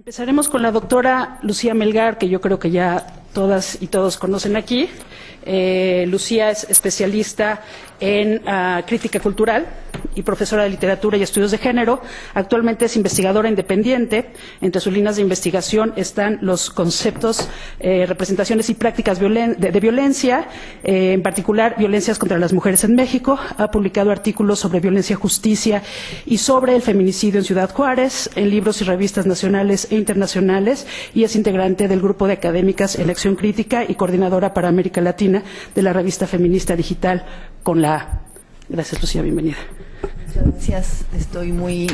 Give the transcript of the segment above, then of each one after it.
Empezaremos con la doctora Lucía Melgar, que yo creo que ya todas y todos conocen aquí. Lucía es especialista en crítica cultural y profesora de literatura y estudios de género. Actualmente es investigadora independiente. Entre sus líneas de investigación están los conceptos, representaciones y prácticas de violencia, en particular violencias contra las mujeres en México. Ha publicado artículos sobre violencia, justicia y sobre el feminicidio en Ciudad Juárez, en libros y revistas nacionales e internacionales, y es integrante del grupo de académicas en acción crítica y coordinadora para América Latina de la revista feminista digital Con la A. Gracias, Lucía, bienvenida. Muchas gracias, estoy muy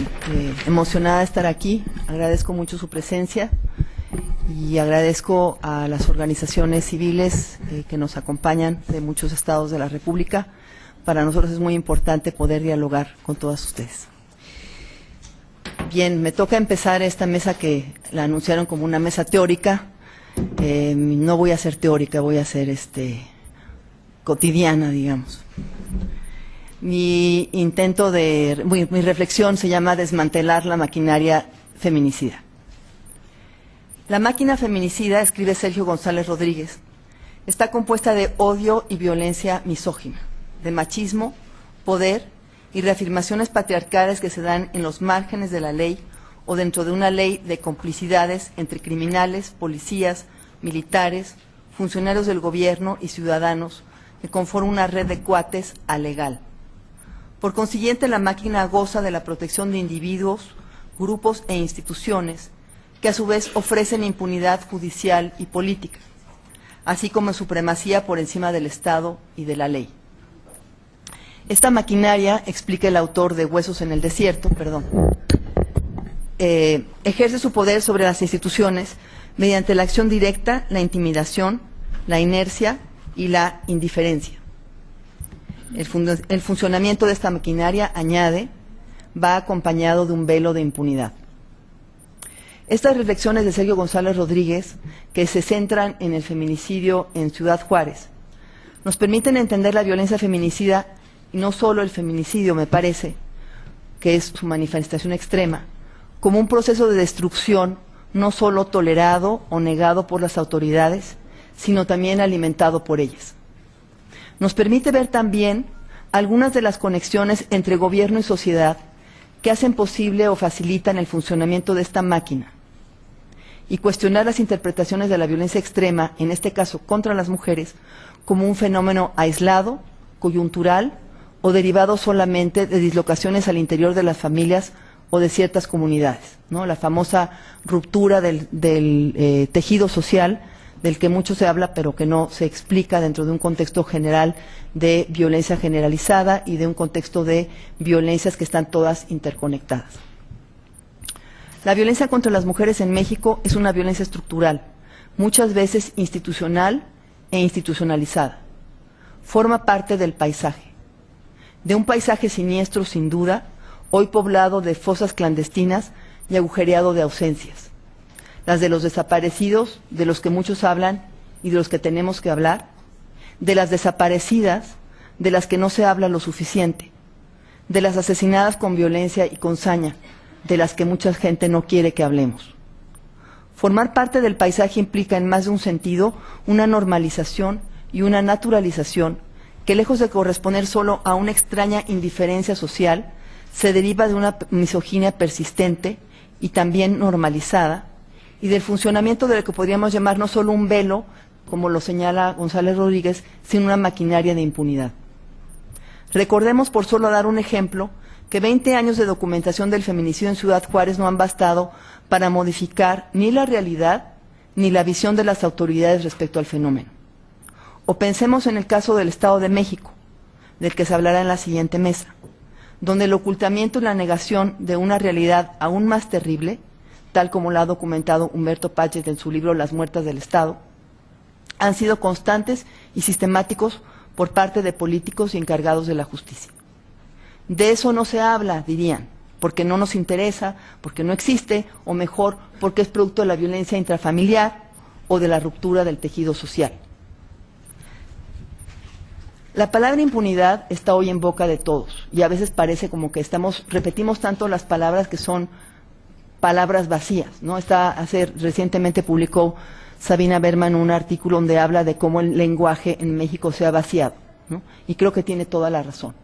emocionada de estar aquí, agradezco mucho su presencia y agradezco a las organizaciones civiles que nos acompañan de muchos estados de la República. Para nosotros es muy importante poder dialogar con todas ustedes. Bien, me toca empezar esta mesa que la anunciaron como una mesa teórica. No voy a ser teórica, voy a ser cotidiana, digamos. Mi reflexión se llama desmantelar la maquinaria feminicida. La máquina feminicida, escribe Sergio González Rodríguez, está compuesta de odio y violencia misógina, de machismo, poder y reafirmaciones patriarcales que se dan en los márgenes de la ley o dentro de una ley de complicidades entre criminales, policías, militares, funcionarios del gobierno y ciudadanos que conforman una red de cuates alegal. Por consiguiente, la máquina goza de la protección de individuos, grupos e instituciones que a su vez ofrecen impunidad judicial y política, así como supremacía por encima del Estado y de la ley. Esta maquinaria, explica el autor de Huesos en el Desierto, ejerce su poder sobre las instituciones mediante la acción directa, la intimidación, la inercia y la indiferencia. El funcionamiento de esta maquinaria, añade, va acompañado de un velo de impunidad. Estas reflexiones de Sergio González Rodríguez, que se centran en el feminicidio en Ciudad Juárez, nos permiten entender la violencia feminicida, y no solo el feminicidio, me parece, que es su manifestación extrema, como un proceso de destrucción no solo tolerado o negado por las autoridades, sino también alimentado por ellas. Nos permite ver también algunas de las conexiones entre gobierno y sociedad que hacen posible o facilitan el funcionamiento de esta máquina, y cuestionar las interpretaciones de la violencia extrema, en este caso contra las mujeres, como un fenómeno aislado, coyuntural o derivado solamente de dislocaciones al interior de las familias o de ciertas comunidades, ¿no? La famosa ruptura del tejido social, del que mucho se habla, pero que no se explica dentro de un contexto general de violencia generalizada y de un contexto de violencias que están todas interconectadas. La violencia contra las mujeres en México es una violencia estructural, muchas veces institucional e institucionalizada. Forma parte del paisaje, de un paisaje siniestro sin duda, hoy poblado de fosas clandestinas y agujereado de ausencias. Las de los desaparecidos, de los que muchos hablan y de los que tenemos que hablar, de las desaparecidas, de las que no se habla lo suficiente, de las asesinadas con violencia y con saña, de las que mucha gente no quiere que hablemos. Formar parte del paisaje implica en más de un sentido una normalización y una naturalización que, lejos de corresponder solo a una extraña indiferencia social, se deriva de una misoginia persistente y también normalizada, y del funcionamiento de lo que podríamos llamar no solo un velo, como lo señala González Rodríguez, sino una maquinaria de impunidad. Recordemos, por solo dar un ejemplo, que 20 años de documentación del feminicidio en Ciudad Juárez no han bastado para modificar ni la realidad ni la visión de las autoridades respecto al fenómeno. O pensemos en el caso del Estado de México, del que se hablará en la siguiente mesa, donde el ocultamiento y la negación de una realidad aún más terrible, tal como lo ha documentado Humberto Paches en su libro Las muertas del Estado, han sido constantes y sistemáticos por parte de políticos y encargados de la justicia. De eso no se habla, dirían, porque no nos interesa, porque no existe, o mejor, porque es producto de la violencia intrafamiliar o de la ruptura del tejido social. La palabra impunidad está hoy en boca de todos, y a veces parece como que repetimos tanto las palabras que son palabras vacías, ¿no? Recientemente publicó Sabina Berman un artículo donde habla de cómo el lenguaje en México se ha vaciado, ¿no? Y creo que tiene toda la razón,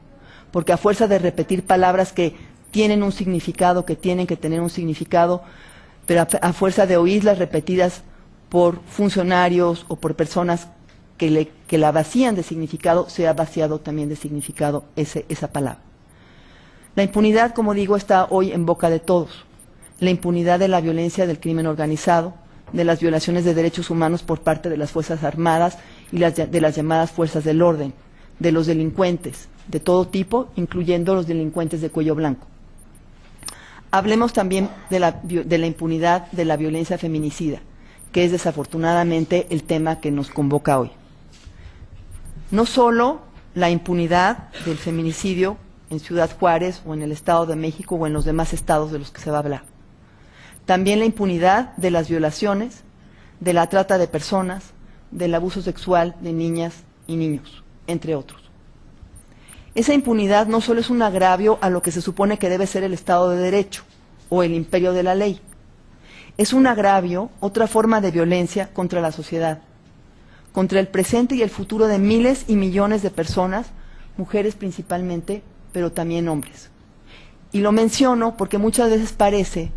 porque a fuerza de repetir palabras que tienen un significado, que tienen que tener un significado, pero a fuerza de oírlas repetidas por funcionarios o por personas que la vacían de significado, se ha vaciado también de significado esa palabra. La impunidad, como digo, está hoy en boca de todos. La impunidad de la violencia del crimen organizado, de las violaciones de derechos humanos por parte de las Fuerzas Armadas y de las llamadas fuerzas del orden, de los delincuentes de todo tipo, incluyendo los delincuentes de cuello blanco. Hablemos también de la impunidad de la violencia feminicida, que es desafortunadamente el tema que nos convoca hoy. No solo la impunidad del feminicidio en Ciudad Juárez o en el Estado de México o en los demás estados de los que se va a hablar. También la impunidad de las violaciones, de la trata de personas, del abuso sexual de niñas y niños, entre otros. Esa impunidad no solo es un agravio a lo que se supone que debe ser el Estado de Derecho o el imperio de la ley. Es un agravio, otra forma de violencia contra la sociedad, contra el presente y el futuro de miles y millones de personas, mujeres principalmente, pero también hombres. Y lo menciono porque muchas veces parece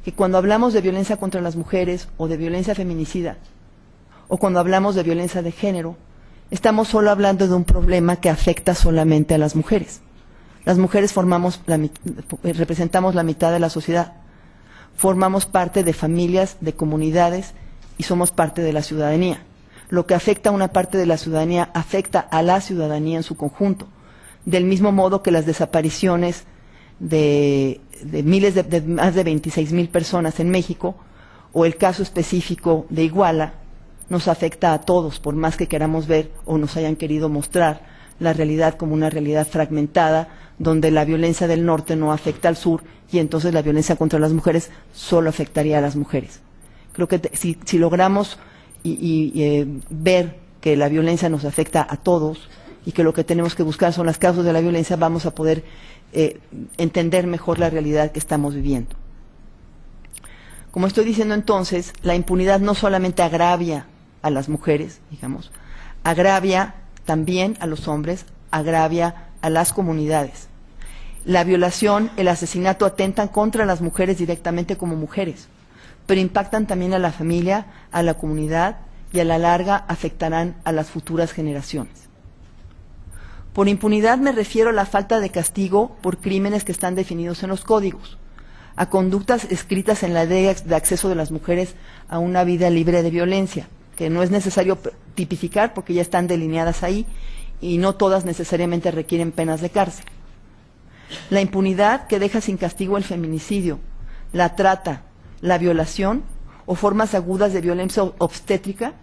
que cuando hablamos de violencia contra las mujeres o de violencia feminicida, o cuando hablamos de violencia de género, estamos solo hablando de un problema que afecta solamente a las mujeres. Las mujeres representamos la mitad de la sociedad, formamos parte de familias, de comunidades y somos parte de la ciudadanía. Lo que afecta a una parte de la ciudadanía afecta a la ciudadanía en su conjunto, del mismo modo que las desapariciones de más de 26,000 personas en México, o el caso específico de Iguala, nos afecta a todos, por más que queramos ver o nos hayan querido mostrar la realidad como una realidad fragmentada, donde la violencia del norte no afecta al sur y entonces la violencia contra las mujeres solo afectaría a las mujeres. Creo que si logramos ver que la violencia nos afecta a todos y que lo que tenemos que buscar son las causas de la violencia, vamos a poder entender mejor la realidad que estamos viviendo. Como estoy diciendo entonces, la impunidad no solamente agravia a las mujeres, digamos, agravia también a los hombres, agravia a las comunidades. La violación, el asesinato atentan contra las mujeres directamente como mujeres, pero impactan también a la familia, a la comunidad y a la larga afectarán a las futuras generaciones. Por impunidad me refiero a la falta de castigo por crímenes que están definidos en los códigos, a conductas escritas en la ley de acceso de las mujeres a una vida libre de violencia, que no es necesario tipificar porque ya están delineadas ahí y no todas necesariamente requieren penas de cárcel. La impunidad que deja sin castigo el feminicidio, la trata, la violación o formas agudas de violencia obstétrica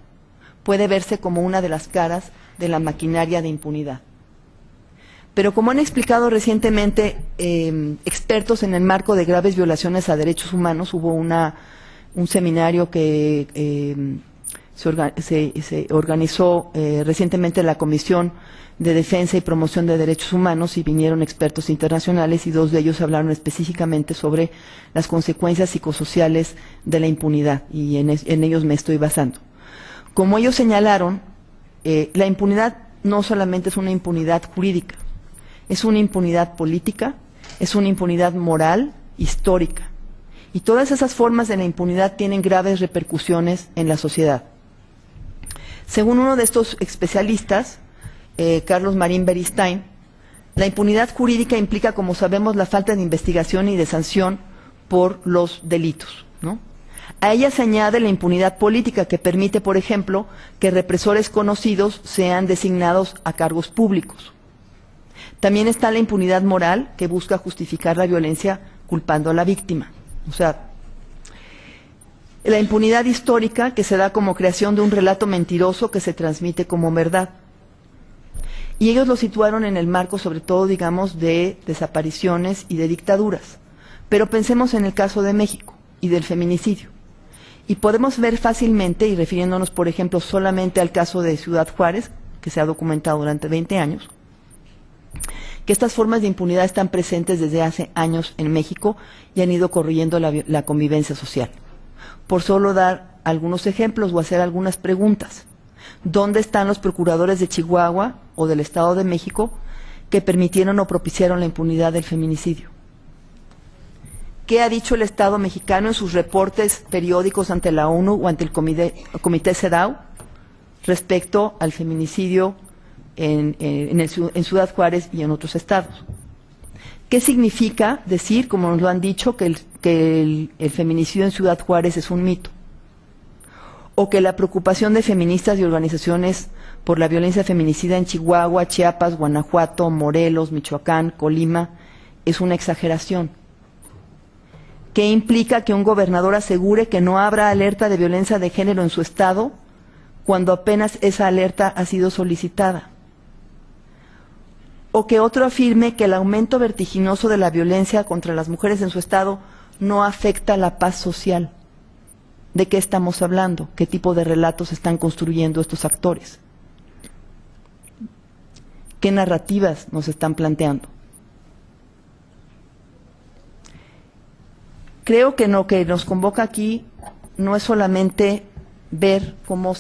puede verse como una de las caras de la maquinaria de impunidad. Pero como han explicado recientemente expertos en el marco de graves violaciones a derechos humanos, hubo un seminario que se organizó recientemente la Comisión de Defensa y Promoción de Derechos Humanos y vinieron expertos internacionales y dos de ellos hablaron específicamente sobre las consecuencias psicosociales de la impunidad y en ellos me estoy basando. Como ellos señalaron, la impunidad no solamente es una impunidad jurídica, es una impunidad política, es una impunidad moral, histórica. Y todas esas formas de la impunidad tienen graves repercusiones en la sociedad. Según uno de estos especialistas, Carlos Marín Beristain, la impunidad jurídica implica, como sabemos, la falta de investigación y de sanción por los delitos, ¿no? A ella se añade la impunidad política, que permite, por ejemplo, que represores conocidos sean designados a cargos públicos. También está la impunidad moral, que busca justificar la violencia culpando a la víctima. O sea, la impunidad histórica, que se da como creación de un relato mentiroso que se transmite como verdad. Y ellos lo situaron en el marco, sobre todo, digamos, de desapariciones y de dictaduras. Pero pensemos en el caso de México y del feminicidio. Y podemos ver fácilmente, y refiriéndonos, por ejemplo, solamente al caso de Ciudad Juárez, que se ha documentado durante 20 años, que estas formas de impunidad están presentes desde hace años en México y han ido corrigiendo la convivencia social. Por solo dar algunos ejemplos o hacer algunas preguntas. ¿Dónde están los procuradores de Chihuahua o del Estado de México que permitieron o propiciaron la impunidad del feminicidio? ¿Qué ha dicho el Estado mexicano en sus reportes periódicos ante la ONU o ante el Comité CEDAW respecto al feminicidio en Ciudad Juárez y en otros estados? ¿Qué significa decir, como nos lo han dicho, que el feminicidio en Ciudad Juárez es un mito? ¿O que la preocupación de feministas y organizaciones por la violencia feminicida en Chihuahua, Chiapas, Guanajuato, Morelos, Michoacán, Colima es una exageración? ¿Qué implica que un gobernador asegure que no habrá alerta de violencia de género en su estado cuando apenas esa alerta ha sido solicitada? ¿O que otro afirme que el aumento vertiginoso de la violencia contra las mujeres en su estado no afecta la paz social? ¿De qué estamos hablando? ¿Qué tipo de relatos están construyendo estos actores? ¿Qué narrativas nos están planteando? Creo que lo que nos convoca aquí no es solamente ver cómo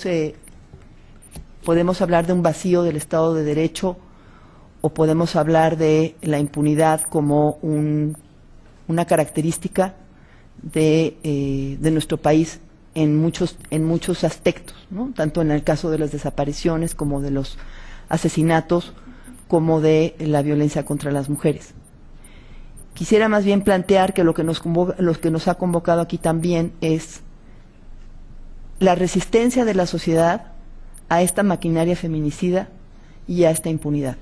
podemos hablar de un vacío del Estado de Derecho o podemos hablar de la impunidad como una característica de nuestro país en muchos aspectos, ¿no? Tanto en el caso de las desapariciones como de los asesinatos como de la violencia contra las mujeres. Quisiera más bien plantear que lo que nos ha convocado aquí también es la resistencia de la sociedad a esta maquinaria feminicida y a esta impunidad.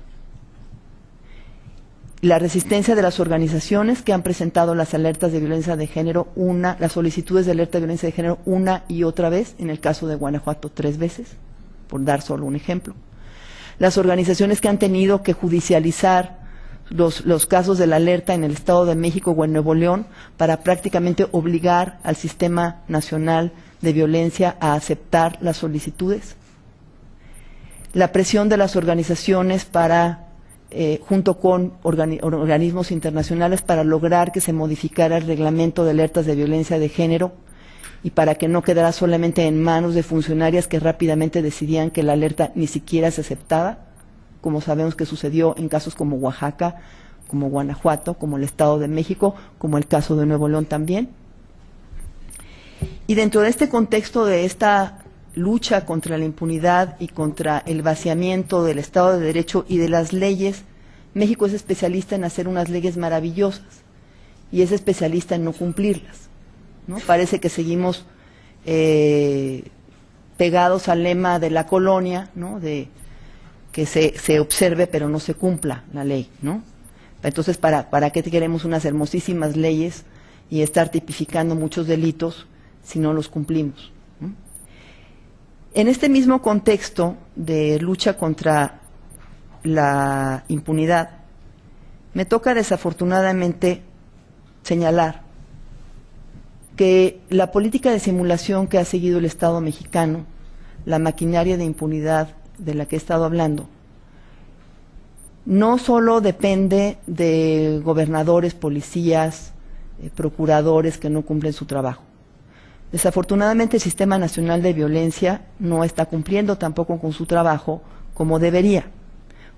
La resistencia de las organizaciones que han presentado las alertas de violencia de género, las solicitudes de alerta de violencia de género una y otra vez, en el caso de Guanajuato 3 veces, por dar solo un ejemplo. Las organizaciones que han tenido que judicializar los casos de la alerta en el Estado de México o en Nuevo León para prácticamente obligar al Sistema Nacional de Violencia a aceptar las solicitudes. La presión de las organizaciones junto con organismos internacionales para lograr que se modificara el reglamento de alertas de violencia de género y para que no quedara solamente en manos de funcionarias que rápidamente decidían que la alerta ni siquiera se aceptaba, como sabemos que sucedió en casos como Oaxaca, como Guanajuato, como el Estado de México, como el caso de Nuevo León también. Y dentro de este contexto de esta lucha contra la impunidad y contra el vaciamiento del Estado de Derecho y de las leyes, México es especialista en hacer unas leyes maravillosas y es especialista en no cumplirlas, ¿no? Parece que seguimos pegados al lema de la colonia, ¿no? De que se observe pero no se cumpla la ley, ¿no? Entonces, ¿para qué queremos unas hermosísimas leyes y estar tipificando muchos delitos si no los cumplimos? En este mismo contexto de lucha contra la impunidad, me toca desafortunadamente señalar que la política de simulación que ha seguido el Estado mexicano, la maquinaria de impunidad de la que he estado hablando, no solo depende de gobernadores, policías, procuradores que no cumplen su trabajo. Desafortunadamente el Sistema Nacional de Violencia no está cumpliendo tampoco con su trabajo como debería.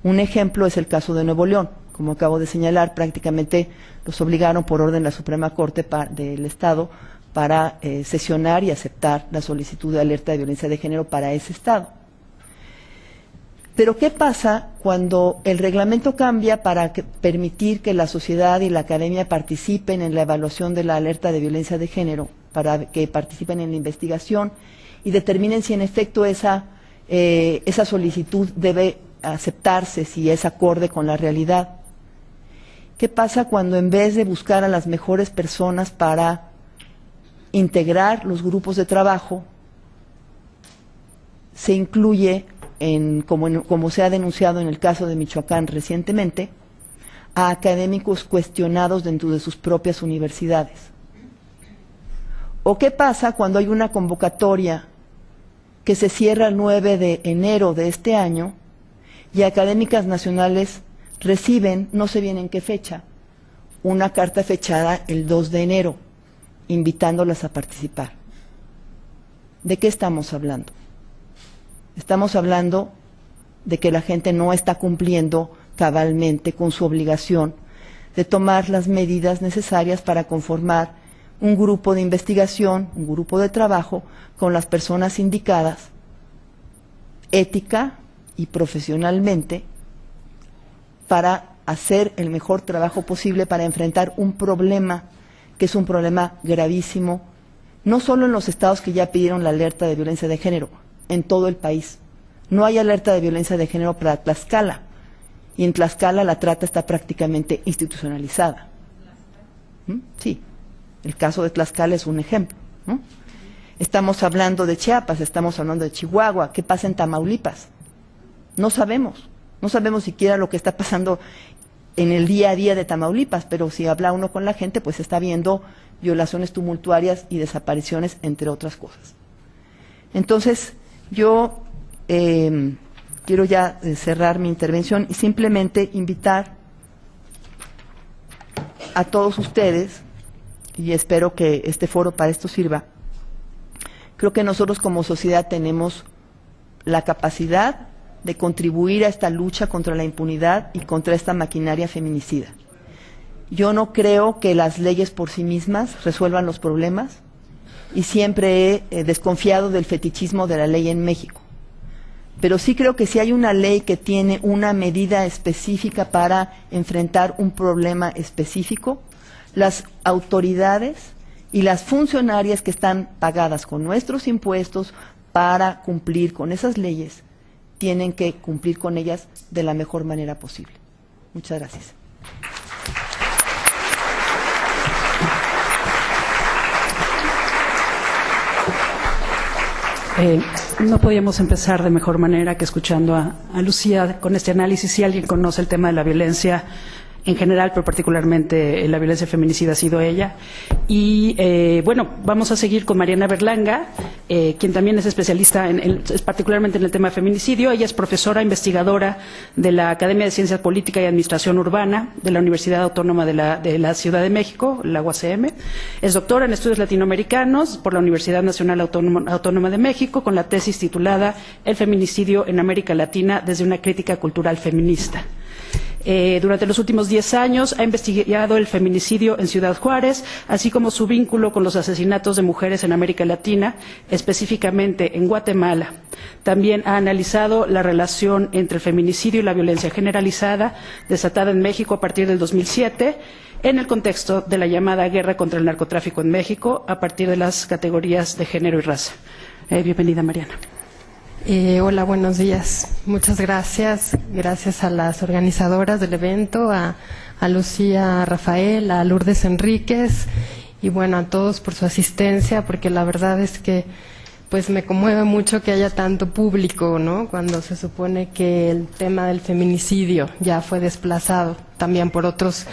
Un ejemplo es el caso de Nuevo León. Como acabo de señalar, prácticamente los obligaron por orden de la Suprema Corte del Estado para sesionar y aceptar la solicitud de alerta de violencia de género para ese Estado. Pero ¿qué pasa cuando el reglamento cambia para permitir que la sociedad y la academia participen en la evaluación de la alerta de violencia de género, para que participen en la investigación y determinen si en efecto esa solicitud debe aceptarse, si es acorde con la realidad? ¿Qué pasa cuando en vez de buscar a las mejores personas para integrar los grupos de trabajo, se incluye, como se ha denunciado en el caso de Michoacán recientemente, a académicos cuestionados dentro de sus propias universidades? ¿O qué pasa cuando hay una convocatoria que se cierra el 9 de enero de este año y académicas nacionales reciben, no sé bien en qué fecha, una carta fechada el 2 de enero, invitándolas a participar. ¿De qué estamos hablando? Estamos hablando de que la gente no está cumpliendo cabalmente con su obligación de tomar las medidas necesarias para conformar un grupo de investigación, un grupo de trabajo con las personas indicadas, ética y profesionalmente, para hacer el mejor trabajo posible para enfrentar un problema que es un problema gravísimo, no solo en los estados que ya pidieron la alerta de violencia de género, en todo el país. No hay alerta de violencia de género para Tlaxcala, y en Tlaxcala la trata está prácticamente institucionalizada. Sí, el caso de Tlaxcala es un ejemplo, ¿no? Estamos hablando de Chiapas, estamos hablando de Chihuahua. ¿Qué pasa en Tamaulipas? No sabemos siquiera lo que está pasando en el día a día de Tamaulipas, pero si habla uno con la gente, pues está viendo violaciones tumultuarias y desapariciones, entre otras cosas. Entonces, yo quiero ya cerrar mi intervención y simplemente invitar a todos ustedes, y espero que este foro para esto sirva. Creo que nosotros como sociedad tenemos la capacidad de contribuir a esta lucha contra la impunidad y contra esta maquinaria feminicida. Yo no creo que las leyes por sí mismas resuelvan los problemas y siempre he desconfiado del fetichismo de la ley en México. Pero sí creo que si hay una ley que tiene una medida específica para enfrentar un problema específico, las autoridades y las funcionarias que están pagadas con nuestros impuestos para cumplir con esas leyes, tienen que cumplir con ellas de la mejor manera posible. Muchas gracias. No podíamos empezar de mejor manera que escuchando a Lucía con este análisis. Si alguien conoce el tema de la violencia en general, pero particularmente la violencia feminicida, ha sido ella. Y bueno, vamos a seguir con Mariana Berlanga, quien también es especialista particularmente en el tema de feminicidio. Ella es profesora investigadora de la Academia de Ciencias Política y Administración Urbana de la Universidad Autónoma de la Ciudad de México, la UACM. Es doctora en estudios latinoamericanos por la Universidad Nacional Autónoma de México, con la tesis titulada El feminicidio en América Latina desde una crítica cultural feminista. Durante los últimos 10 años ha investigado el feminicidio en Ciudad Juárez, así como su vínculo con los asesinatos de mujeres en América Latina, específicamente en Guatemala. También ha analizado la relación entre el feminicidio y la violencia generalizada desatada en México a partir del 2007, en el contexto de la llamada guerra contra el narcotráfico en México, a partir de las categorías de género y raza. Bienvenida, Mariana. Hola, buenos días. Muchas gracias. Gracias a las organizadoras del evento, a Lucía, a Rafael, a Lourdes Enríquez y bueno, a todos por su asistencia, porque la verdad es que pues me conmueve mucho que haya tanto público, ¿no? Cuando se supone que el tema del feminicidio ya fue desplazado también por otros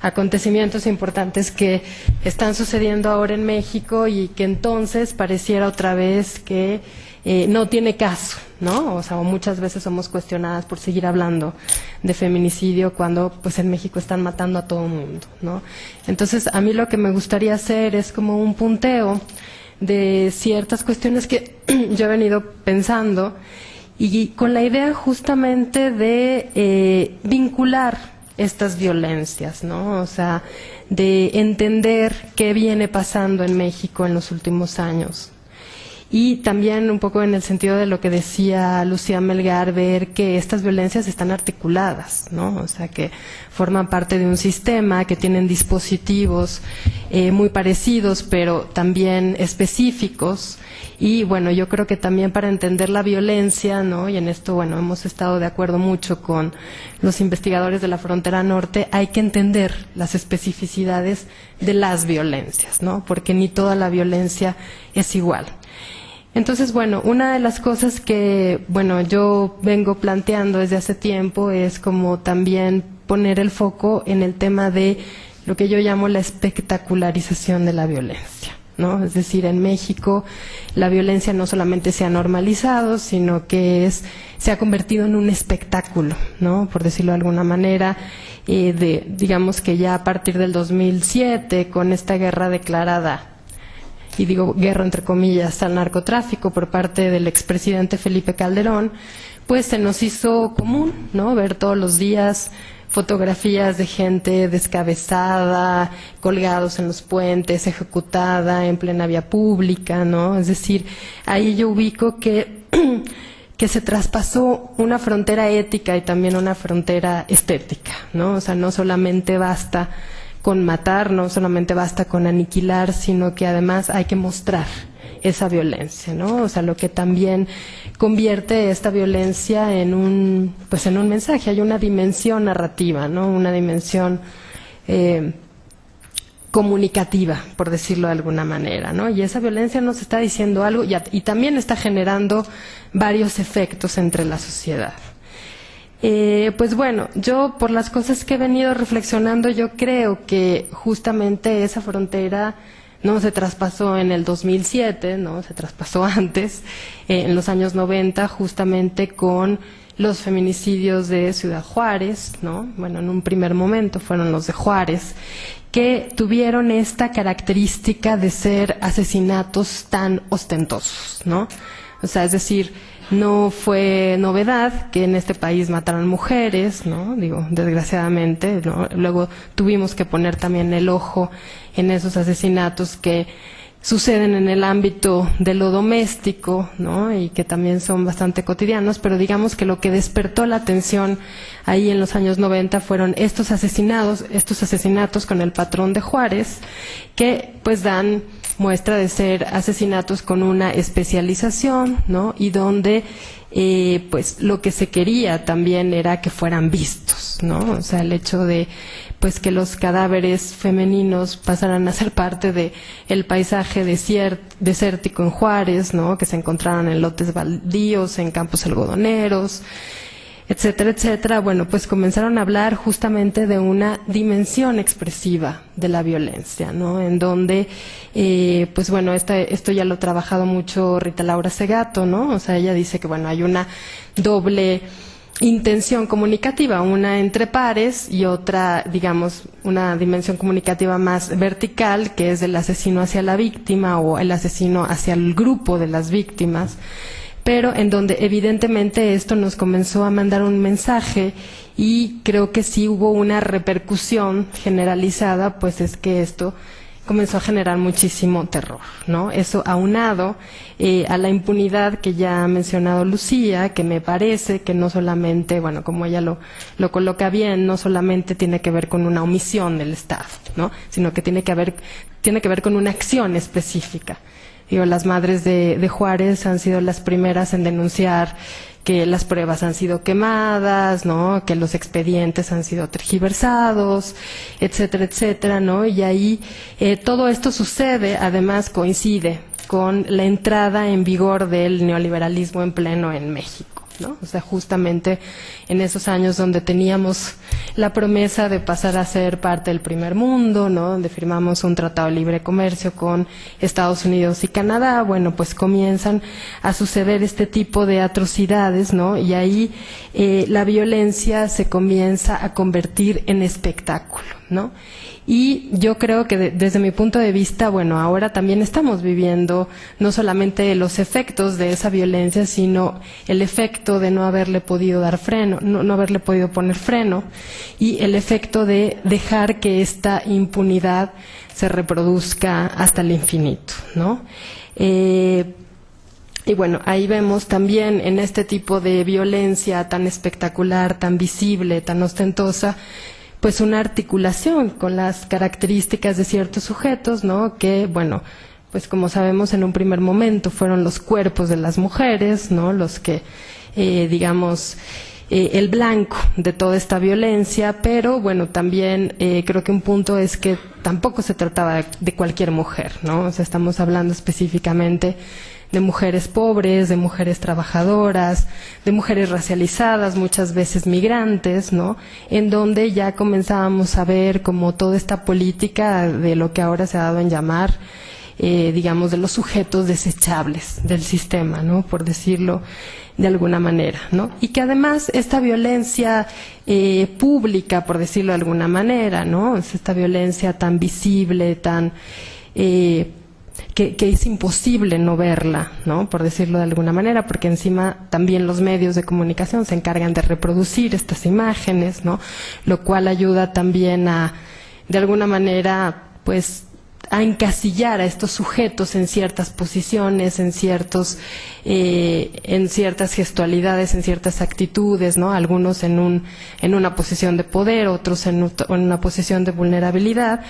acontecimientos importantes que están sucediendo ahora en México y que entonces pareciera otra vez que no tiene caso, ¿no? O sea, muchas veces somos cuestionadas por seguir hablando de feminicidio cuando pues en México están matando a todo el mundo, ¿no? Entonces, a mí lo que me gustaría hacer es como un punteo de ciertas cuestiones que yo he venido pensando y con la idea justamente de vincular estas violencias, ¿no? O sea, de entender qué viene pasando en México en los últimos años. Y también un poco en el sentido de lo que decía Lucía Melgar, ver que estas violencias están articuladas, ¿no? O sea, que forman parte de un sistema, que tienen dispositivos muy parecidos, pero también específicos. Y bueno, yo creo que también para entender la violencia, ¿no? Y en esto, bueno, hemos estado de acuerdo mucho con los investigadores de la frontera norte, hay que entender las especificidades de las violencias, ¿no? Porque ni toda la violencia es igual. Entonces, bueno, una de las cosas que, bueno, yo vengo planteando desde hace tiempo es como también poner el foco en el tema de lo que yo llamo la espectacularización de la violencia, ¿no? Es decir, en México la violencia no solamente se ha normalizado, sino que se ha convertido en un espectáculo, ¿no? Por decirlo de alguna manera, digamos que ya a partir del 2007, con esta guerra declarada, y digo guerra entre comillas, al narcotráfico por parte del expresidente Felipe Calderón, pues se nos hizo común, ¿no? Ver todos los días fotografías de gente descabezada, colgados en los puentes, ejecutada en plena vía pública, ¿no? Es decir, ahí yo ubico que se traspasó una frontera ética y también una frontera estética, ¿no? O sea, no solamente basta con matar, no solamente basta con aniquilar, sino que además hay que mostrar esa violencia, ¿no? O sea, lo que también convierte esta violencia en un mensaje. Hay una dimensión narrativa, ¿no? Una dimensión comunicativa, por decirlo de alguna manera, ¿no? Y esa violencia nos está diciendo algo y también está generando varios efectos entre la sociedad. Pues bueno, yo por las cosas que he venido reflexionando, yo creo que justamente esa frontera no se traspasó en el 2007, no se traspasó antes, en los años 90, justamente con los feminicidios de Ciudad Juárez, ¿no? Bueno, en un primer momento fueron los de Juárez, que tuvieron esta característica de ser asesinatos tan ostentosos, ¿no? O sea, es decir, no fue novedad que en este país mataran mujeres, ¿no? Digo, desgraciadamente, ¿no? Luego tuvimos que poner también el ojo en esos asesinatos que suceden en el ámbito de lo doméstico, ¿no? Y que también son bastante cotidianos, pero digamos que lo que despertó la atención ahí en los años 90 fueron estos asesinatos con el patrón de Juárez, que pues dan muestra de ser asesinatos con una especialización, ¿no? Y donde pues lo que se quería también era que fueran vistos, ¿no? O sea, el hecho de pues que los cadáveres femeninos pasaran a ser parte de el paisaje desértico en Juárez, ¿no? Que se encontraran en lotes baldíos, en campos algodoneros, etcétera, etcétera. Bueno, pues comenzaron a hablar justamente de una dimensión expresiva de la violencia, ¿no? En donde, pues bueno, esto ya lo ha trabajado mucho Rita Laura Segato, ¿no? O sea, ella dice que, bueno, hay una doble intención comunicativa, una entre pares y otra, digamos, una dimensión comunicativa más vertical, que es del asesino hacia la víctima o el asesino hacia el grupo de las víctimas, pero en donde evidentemente esto nos comenzó a mandar un mensaje y creo que sí hubo una repercusión generalizada, pues es que esto comenzó a generar muchísimo terror, ¿no? Eso aunado a la impunidad que ya ha mencionado Lucía, que me parece que no solamente, bueno, como ella lo coloca bien, no solamente tiene que ver con una omisión del Estado, ¿no? Sino que tiene que ver con una acción específica. Digo, las madres de Juárez han sido las primeras en denunciar que las pruebas han sido quemadas, ¿no? Que los expedientes han sido tergiversados, etcétera, etcétera, ¿no? Y ahí todo esto sucede, además coincide con la entrada en vigor del neoliberalismo en pleno en México, ¿no? O sea, justamente en esos años donde teníamos la promesa de pasar a ser parte del primer mundo, ¿no? Donde firmamos un tratado de libre comercio con Estados Unidos y Canadá, bueno, pues comienzan a suceder este tipo de atrocidades, ¿no? Y ahí la violencia se comienza a convertir en espectáculo, ¿no? Y yo creo que desde mi punto de vista, bueno, ahora también estamos viviendo no solamente los efectos de esa violencia, sino el efecto de no haberle podido dar freno, no haberle podido poner freno, y el efecto de dejar que esta impunidad se reproduzca hasta el infinito, ¿no? Y bueno, ahí vemos también en este tipo de violencia tan espectacular, tan visible, tan ostentosa, pues una articulación con las características de ciertos sujetos, ¿no? Que, bueno, pues como sabemos en un primer momento fueron los cuerpos de las mujeres, ¿no? Los que, digamos, el blanco de toda esta violencia, pero bueno, también creo que un punto es que tampoco se trataba de cualquier mujer, ¿no? O sea, estamos hablando específicamente de mujeres pobres, de mujeres trabajadoras, de mujeres racializadas, muchas veces migrantes, ¿no? En donde ya comenzábamos a ver como toda esta política de lo que ahora se ha dado en llamar digamos, de los sujetos desechables del sistema, ¿no? Por decirlo de alguna manera, ¿no? Y que además esta violencia pública, por decirlo de alguna manera, ¿no? Es esta violencia tan visible, tan que es imposible no verla, ¿no? Por decirlo de alguna manera, porque encima también los medios de comunicación se encargan de reproducir estas imágenes, ¿no? Lo cual ayuda también a, de alguna manera, pues, a encasillar a estos sujetos en ciertas posiciones, en ciertas gestualidades, en ciertas actitudes, ¿no? Algunos en una posición de poder, otros en una posición de vulnerabilidad.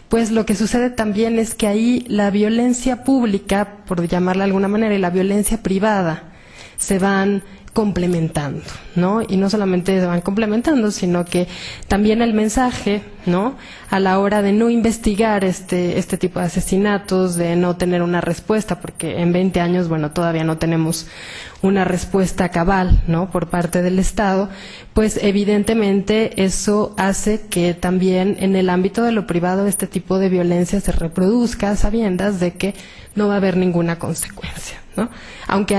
Pues lo que sucede también es que ahí la violencia pública, por llamarla de alguna manera, y la violencia privada se van complementando, ¿no? Y no solamente se van complementando, sino que también el mensaje, ¿no? A la hora de no investigar este tipo de asesinatos, de no tener una respuesta, porque en 20 años, bueno, todavía no tenemos una respuesta cabal, ¿no? Por parte del Estado, pues evidentemente eso hace que también en el ámbito de lo privado este tipo de violencia se reproduzca a sabiendas de que no va a haber ninguna consecuencia, ¿no? Aunque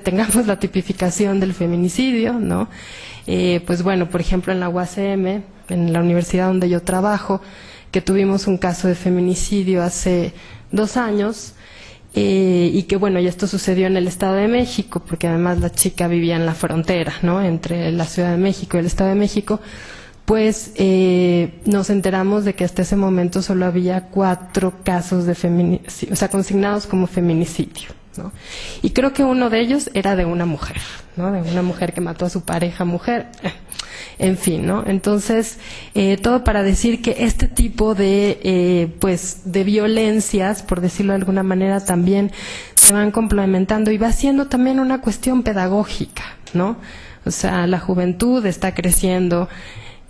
tengamos la tipificación del feminicidio, ¿no? Pues bueno, por ejemplo en la UACM, en la universidad donde yo trabajo, que tuvimos un caso de feminicidio hace 2 años, y que bueno, y esto sucedió en el Estado de México, porque además la chica vivía en la frontera, ¿no? Entre la Ciudad de México y el Estado de México. Pues nos enteramos de que hasta ese momento solo había 4 casos de feminicidio, o sea, consignados como feminicidio, ¿no? Y creo que uno de ellos era de una mujer, ¿no? De una mujer que mató a su pareja mujer, en fin, ¿no? Entonces, todo para decir que este tipo de violencias, por decirlo de alguna manera, también se van complementando y va siendo también una cuestión pedagógica, ¿no? O sea, la juventud está creciendo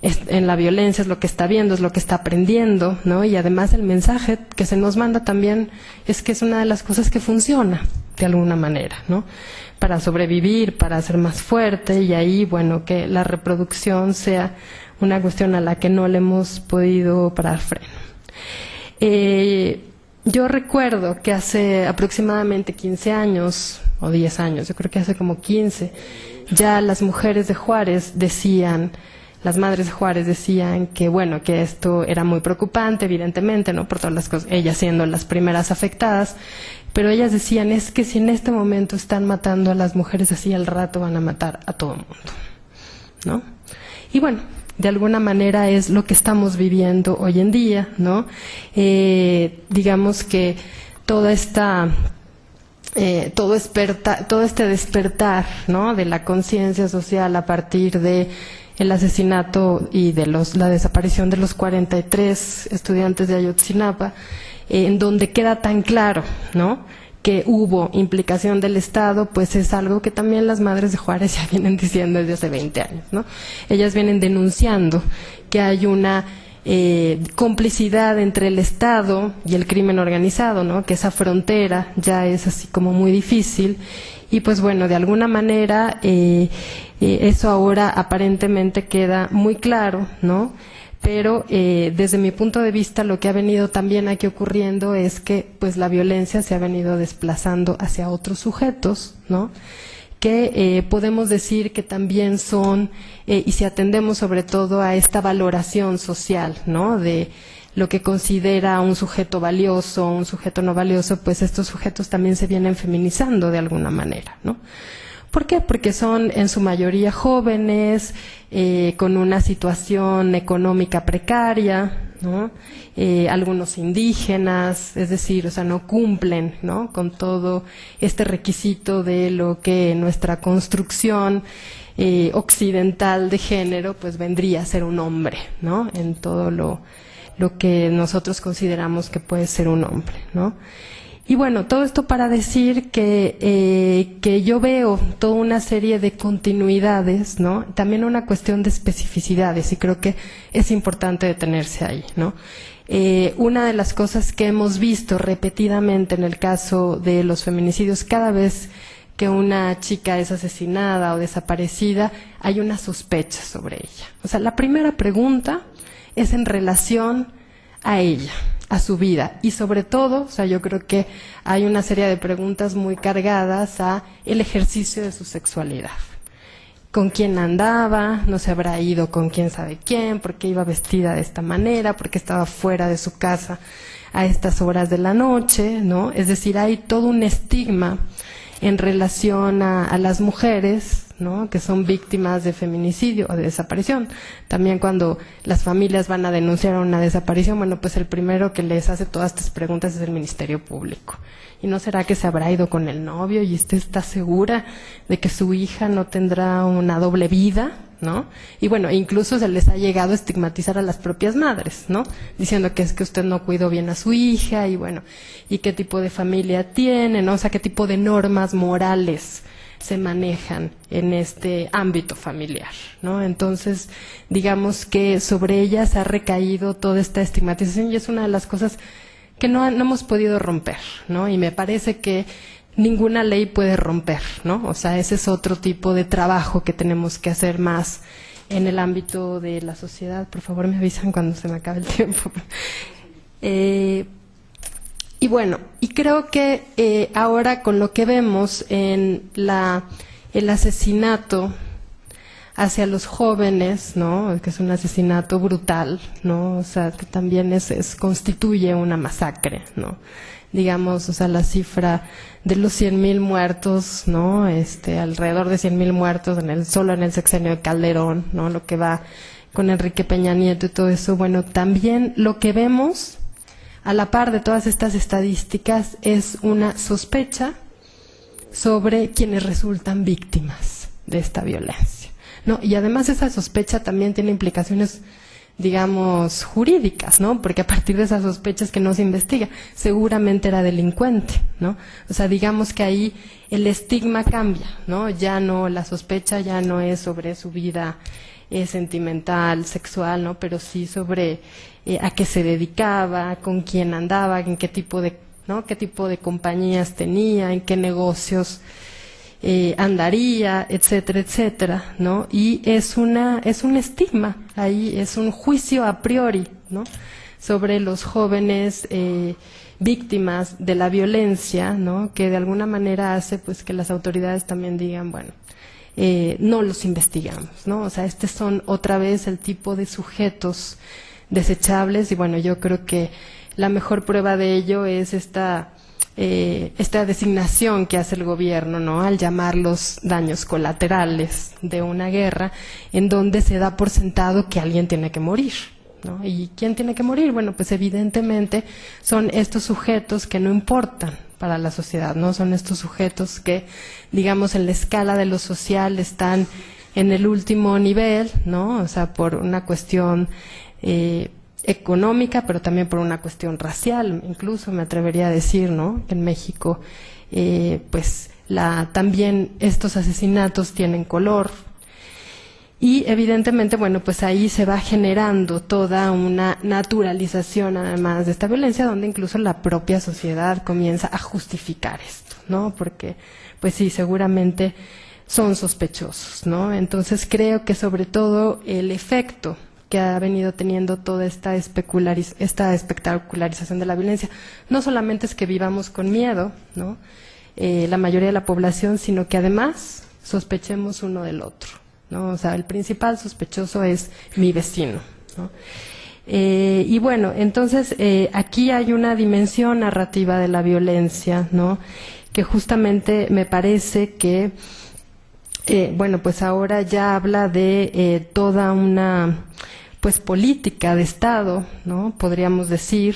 en la violencia, es lo que está viendo, es lo que está aprendiendo, ¿no? Y además el mensaje que se nos manda también es que es una de las cosas que funciona de alguna manera, ¿no? Para sobrevivir, para ser más fuerte, y ahí, bueno, que la reproducción sea una cuestión a la que no le hemos podido parar freno. Yo recuerdo que hace aproximadamente 15 años, o 10 años, yo creo que hace como 15, ya las mujeres de Juárez decían, las madres de Juárez decían que, bueno, que esto era muy preocupante, evidentemente, ¿no? Por todas las cosas, ellas siendo las primeras afectadas, pero ellas decían, es que si en este momento están matando a las mujeres así, al rato van a matar a todo el mundo, ¿no? Y bueno, de alguna manera es lo que estamos viviendo hoy en día, ¿no? Digamos que todo este despertar, ¿no? De la conciencia social a partir de el asesinato y de la desaparición de los 43 estudiantes de Ayotzinapa, en donde queda tan claro, ¿no?, que hubo implicación del Estado, pues es algo que también las madres de Juárez ya vienen diciendo desde hace 20 años, ¿no? Ellas vienen denunciando que hay una complicidad entre el Estado y el crimen organizado, ¿no? Que esa frontera ya es así como muy difícil, y pues bueno, de alguna manera eso ahora aparentemente queda muy claro, ¿no? Pero desde mi punto de vista lo que ha venido también aquí ocurriendo es que pues la violencia se ha venido desplazando hacia otros sujetos, ¿no? Que podemos decir que también son, y si atendemos sobre todo a esta valoración social, ¿no?, de lo que considera un sujeto valioso, un sujeto no valioso, pues estos sujetos también se vienen feminizando de alguna manera, ¿no? ¿Por qué? Porque son en su mayoría jóvenes, con una situación económica precaria, ¿no? Algunos indígenas, es decir, o sea, no cumplen, ¿no?, con todo este requisito de lo que nuestra construcción occidental de género, pues vendría a ser un hombre, ¿no?, en todo lo que nosotros consideramos que puede ser un hombre, ¿no? Y bueno, todo esto para decir que yo veo toda una serie de continuidades, ¿no? También una cuestión de especificidades, y creo que es importante detenerse ahí, ¿no? Una de las cosas que hemos visto repetidamente en el caso de los feminicidios, cada vez que una chica es asesinada o desaparecida, hay una sospecha sobre ella. O sea, la primera pregunta es en relación a ella. a su vida. Y sobre todo, o sea, yo creo que hay una serie de preguntas muy cargadas a el ejercicio de su sexualidad. ¿Con quién andaba? ¿No se habrá ido con quién sabe quién? ¿Por qué iba vestida de esta manera? ¿Por qué estaba fuera de su casa a estas horas de la noche? ¿No? Es decir, hay todo un estigma en relación a las mujeres, ¿no?, que son víctimas de feminicidio o de desaparición. También cuando las familias van a denunciar una desaparición, bueno, pues el primero que les hace todas estas preguntas es el Ministerio Público. ¿Y no será que se habrá ido con el novio y usted está segura de que su hija no tendrá una doble vida? ¿No? Y bueno, incluso se les ha llegado a estigmatizar a las propias madres, ¿no? Diciendo que es que usted no cuidó bien a su hija y bueno, y qué tipo de familia tiene, ¿no? O sea, qué tipo de normas morales se manejan en este ámbito familiar, ¿no? Entonces, digamos que sobre ellas ha recaído toda esta estigmatización y es una de las cosas que no hemos podido romper, ¿no? Y me parece que ninguna ley puede romper, ¿no? O sea, ese es otro tipo de trabajo que tenemos que hacer más en el ámbito de la sociedad. Por favor, me avisan cuando se me acabe el tiempo. Y bueno, y creo que ahora con lo que vemos en el asesinato hacia los jóvenes, ¿no?, que es un asesinato brutal, ¿no?, o sea, que también constituye una masacre, ¿no? Digamos, o sea, la cifra de los 100,000 muertos, ¿no?, alrededor de 100,000 muertos solo en el sexenio de Calderón, ¿no?, lo que va con Enrique Peña Nieto y todo eso. Bueno, también lo que vemos a la par de todas estas estadísticas es una sospecha sobre quienes resultan víctimas de esta violencia, ¿no? Y además esa sospecha también tiene implicaciones, digamos, jurídicas, ¿no? Porque a partir de esas sospechas que no se investiga, seguramente era delincuente, ¿no? O sea, digamos que ahí el estigma cambia, ¿no? Ya no, la sospecha ya no es sobre su vida sentimental, sexual, ¿no? Pero sí sobre a qué se dedicaba, con quién andaba, en qué tipo de, ¿no?, qué tipo de compañías tenía, en qué negocios andaría, etcétera, etcétera, ¿no? Y es un estigma, ahí es un juicio a priori, ¿no?, sobre los jóvenes víctimas de la violencia, ¿no?, que de alguna manera hace pues que las autoridades también digan, bueno, no los investigamos, ¿no? O sea, son otra vez el tipo de sujetos desechables y bueno, yo creo que la mejor prueba de ello es esta designación que hace el gobierno, ¿no?, al llamarlos daños colaterales de una guerra en donde se da por sentado que alguien tiene que morir, ¿no? ¿Y quién tiene que morir? Bueno, pues evidentemente son estos sujetos que no importan para la sociedad, ¿no? Son estos sujetos que, digamos, en la escala de lo social están en el último nivel, ¿no? O sea, por una cuestión económica, pero también por una cuestión racial, incluso me atrevería a decir, ¿no?, que en México, pues, también estos asesinatos tienen color. Y evidentemente, bueno, pues ahí se va generando toda una naturalización además de esta violencia, donde incluso la propia sociedad comienza a justificar esto, ¿no? Porque, pues sí, seguramente son sospechosos, ¿no? Entonces creo que sobre todo el efecto que ha venido teniendo toda esta espectacularización de la violencia, no solamente es que vivamos con miedo, ¿no?, la mayoría de la población, sino que además sospechemos uno del otro, ¿no? O sea, el principal sospechoso es mi vecino, ¿no? Y bueno, entonces aquí hay una dimensión narrativa de la violencia, ¿no?, que justamente me parece que, bueno, pues ahora ya habla de toda una, pues, política de Estado, ¿no?, podríamos decir.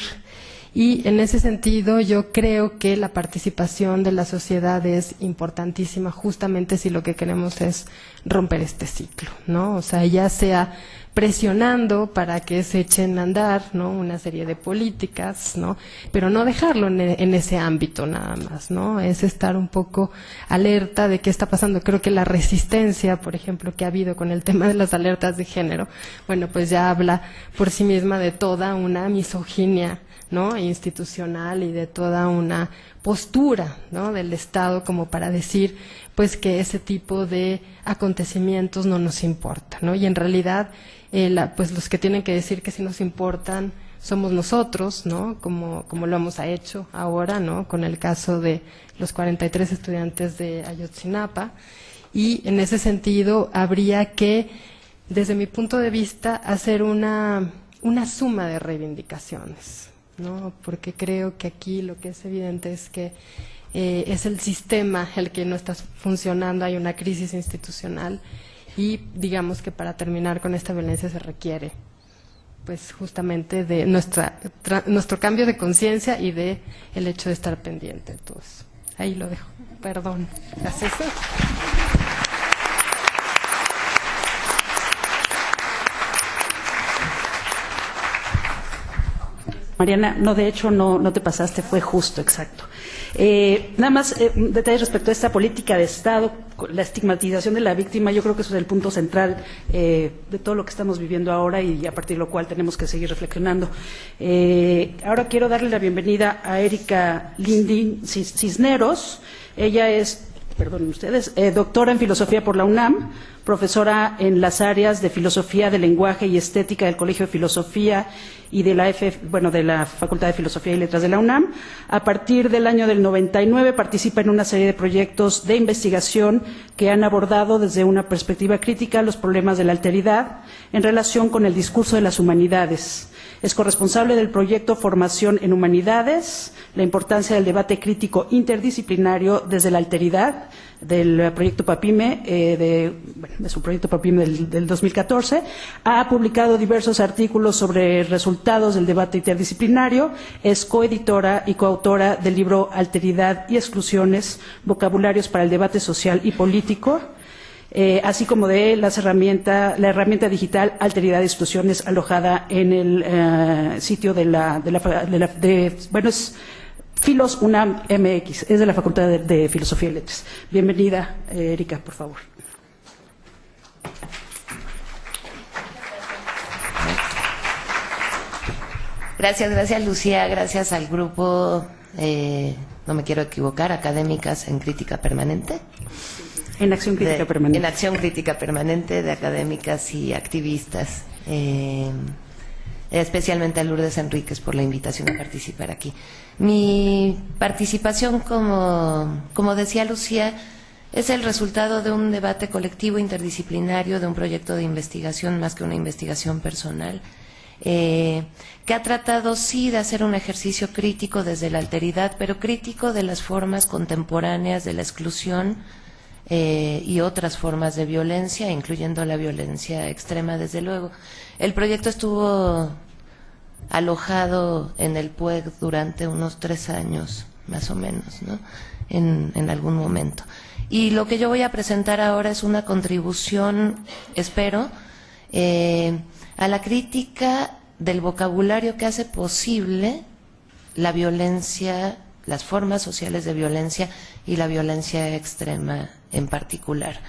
Y en ese sentido yo creo que la participación de la sociedad es importantísima, justamente si lo que queremos es romper este ciclo, ¿no? O sea, ya sea presionando para que se echen a andar, ¿no?, una serie de políticas, ¿no?, pero no dejarlo en ese ámbito nada más, ¿no? Es estar un poco alerta de qué está pasando. Creo que la resistencia, por ejemplo, que ha habido con el tema de las alertas de género, bueno, pues ya habla por sí misma de toda una misoginia, ¿no?, institucional y de toda una postura, ¿no?, del Estado como para decir pues que ese tipo de acontecimientos no nos importa, ¿no? Y en realidad pues los que tienen que decir que sí nos importan somos nosotros, ¿no? Como lo hemos hecho ahora, ¿no? Con el caso de los 43 estudiantes de Ayotzinapa. Y en ese sentido habría que, desde mi punto de vista, hacer una suma de reivindicaciones, ¿no? Porque creo que aquí lo que es evidente es que es el sistema el que no está funcionando, hay una crisis institucional y digamos que para terminar con esta violencia se requiere pues justamente de nuestro cambio de conciencia y de el hecho de estar pendiente de todo eso. Ahí lo dejo. Perdón. Gracias. Mariana, no, de hecho no te pasaste, fue justo, exacto. Nada más un detalle respecto a esta política de Estado, la estigmatización de la víctima, yo creo que eso es el punto central de todo lo que estamos viviendo ahora y a partir de lo cual tenemos que seguir reflexionando. Ahora quiero darle la bienvenida a Erika Lindin Cisneros. Ella es, perdonen ustedes, doctora en Filosofía por la UNAM, profesora en las áreas de Filosofía del Lenguaje y Estética del Colegio de Filosofía y de la Facultad de Filosofía y Letras de la UNAM. A partir del año del 99 participa en una serie de proyectos de investigación que han abordado desde una perspectiva crítica los problemas de la alteridad en relación con el discurso de las humanidades. Es corresponsable del proyecto Formación en Humanidades, la importancia del debate crítico interdisciplinario desde la alteridad, del proyecto PAPIME, de su proyecto PAPIME del 2014. Ha publicado diversos artículos sobre resultados del debate interdisciplinario. Es coeditora y coautora del libro Alteridad y Exclusiones, vocabularios para el debate social y político, así como de la herramienta digital Alteridad y Exclusiones, alojada en el sitio es Filos UNAM MX, es de la Facultad de Filosofía y Letras. Bienvenida, Erika, por favor. Gracias Lucía, gracias al grupo, no me quiero equivocar, Académicas en Crítica Permanente. En Acción Crítica Permanente. En Acción Crítica Permanente de académicas y activistas. Especialmente a Lourdes Enríquez por la invitación a participar aquí. Mi participación, como decía Lucía, es el resultado de un debate colectivo interdisciplinario, de un proyecto de investigación más que una investigación personal, que ha tratado sí de hacer un ejercicio crítico desde la alteridad, pero crítico de las formas contemporáneas de la exclusión y otras formas de violencia, incluyendo la violencia extrema, desde luego. El proyecto estuvo alojado en el PUEG durante unos 3 años, más o menos, ¿no? En algún momento. Y lo que yo voy a presentar ahora es una contribución, espero, a la crítica del vocabulario que hace posible la violencia, las formas sociales de violencia y la violencia extrema en particular.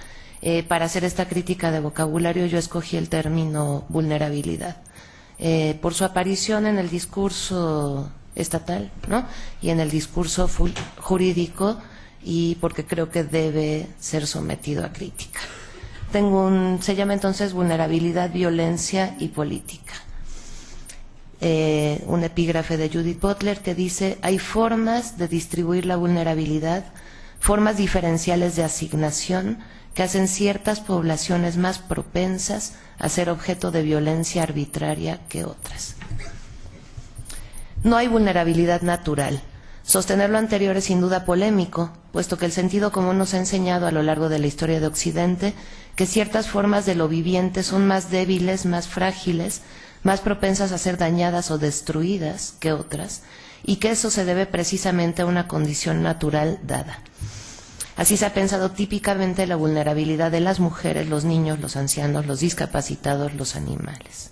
Para hacer esta crítica de vocabulario yo escogí el término vulnerabilidad, por su aparición en el discurso estatal, ¿no? Y en el discurso jurídico, y porque creo que debe ser sometido a crítica. Se llama entonces Vulnerabilidad, Violencia y Política. Un epígrafe de Judith Butler que dice: hay formas de distribuir la vulnerabilidad, formas diferenciales de asignación que hacen ciertas poblaciones más propensas a ser objeto de violencia arbitraria que otras. No hay vulnerabilidad natural. Sostener lo anterior es sin duda polémico, puesto que el sentido común nos ha enseñado a lo largo de la historia de Occidente que ciertas formas de lo viviente son más débiles, más frágiles, más propensas a ser dañadas o destruidas que otras, y que eso se debe precisamente a una condición natural dada. Así se ha pensado típicamente la vulnerabilidad de las mujeres, los niños, los ancianos, los discapacitados, los animales.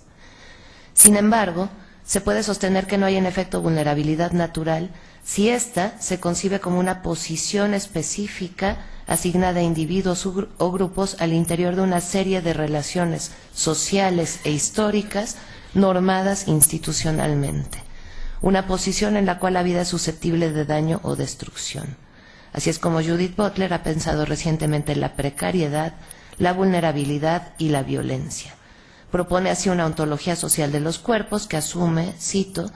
Sin embargo, se puede sostener que no hay en efecto vulnerabilidad natural si ésta se concibe como una posición específica asignada a individuos o grupos al interior de una serie de relaciones sociales e históricas normadas institucionalmente. Una posición en la cual la vida es susceptible de daño o destrucción. Así es como Judith Butler ha pensado recientemente la precariedad, la vulnerabilidad y la violencia. Propone así una ontología social de los cuerpos que asume, cito,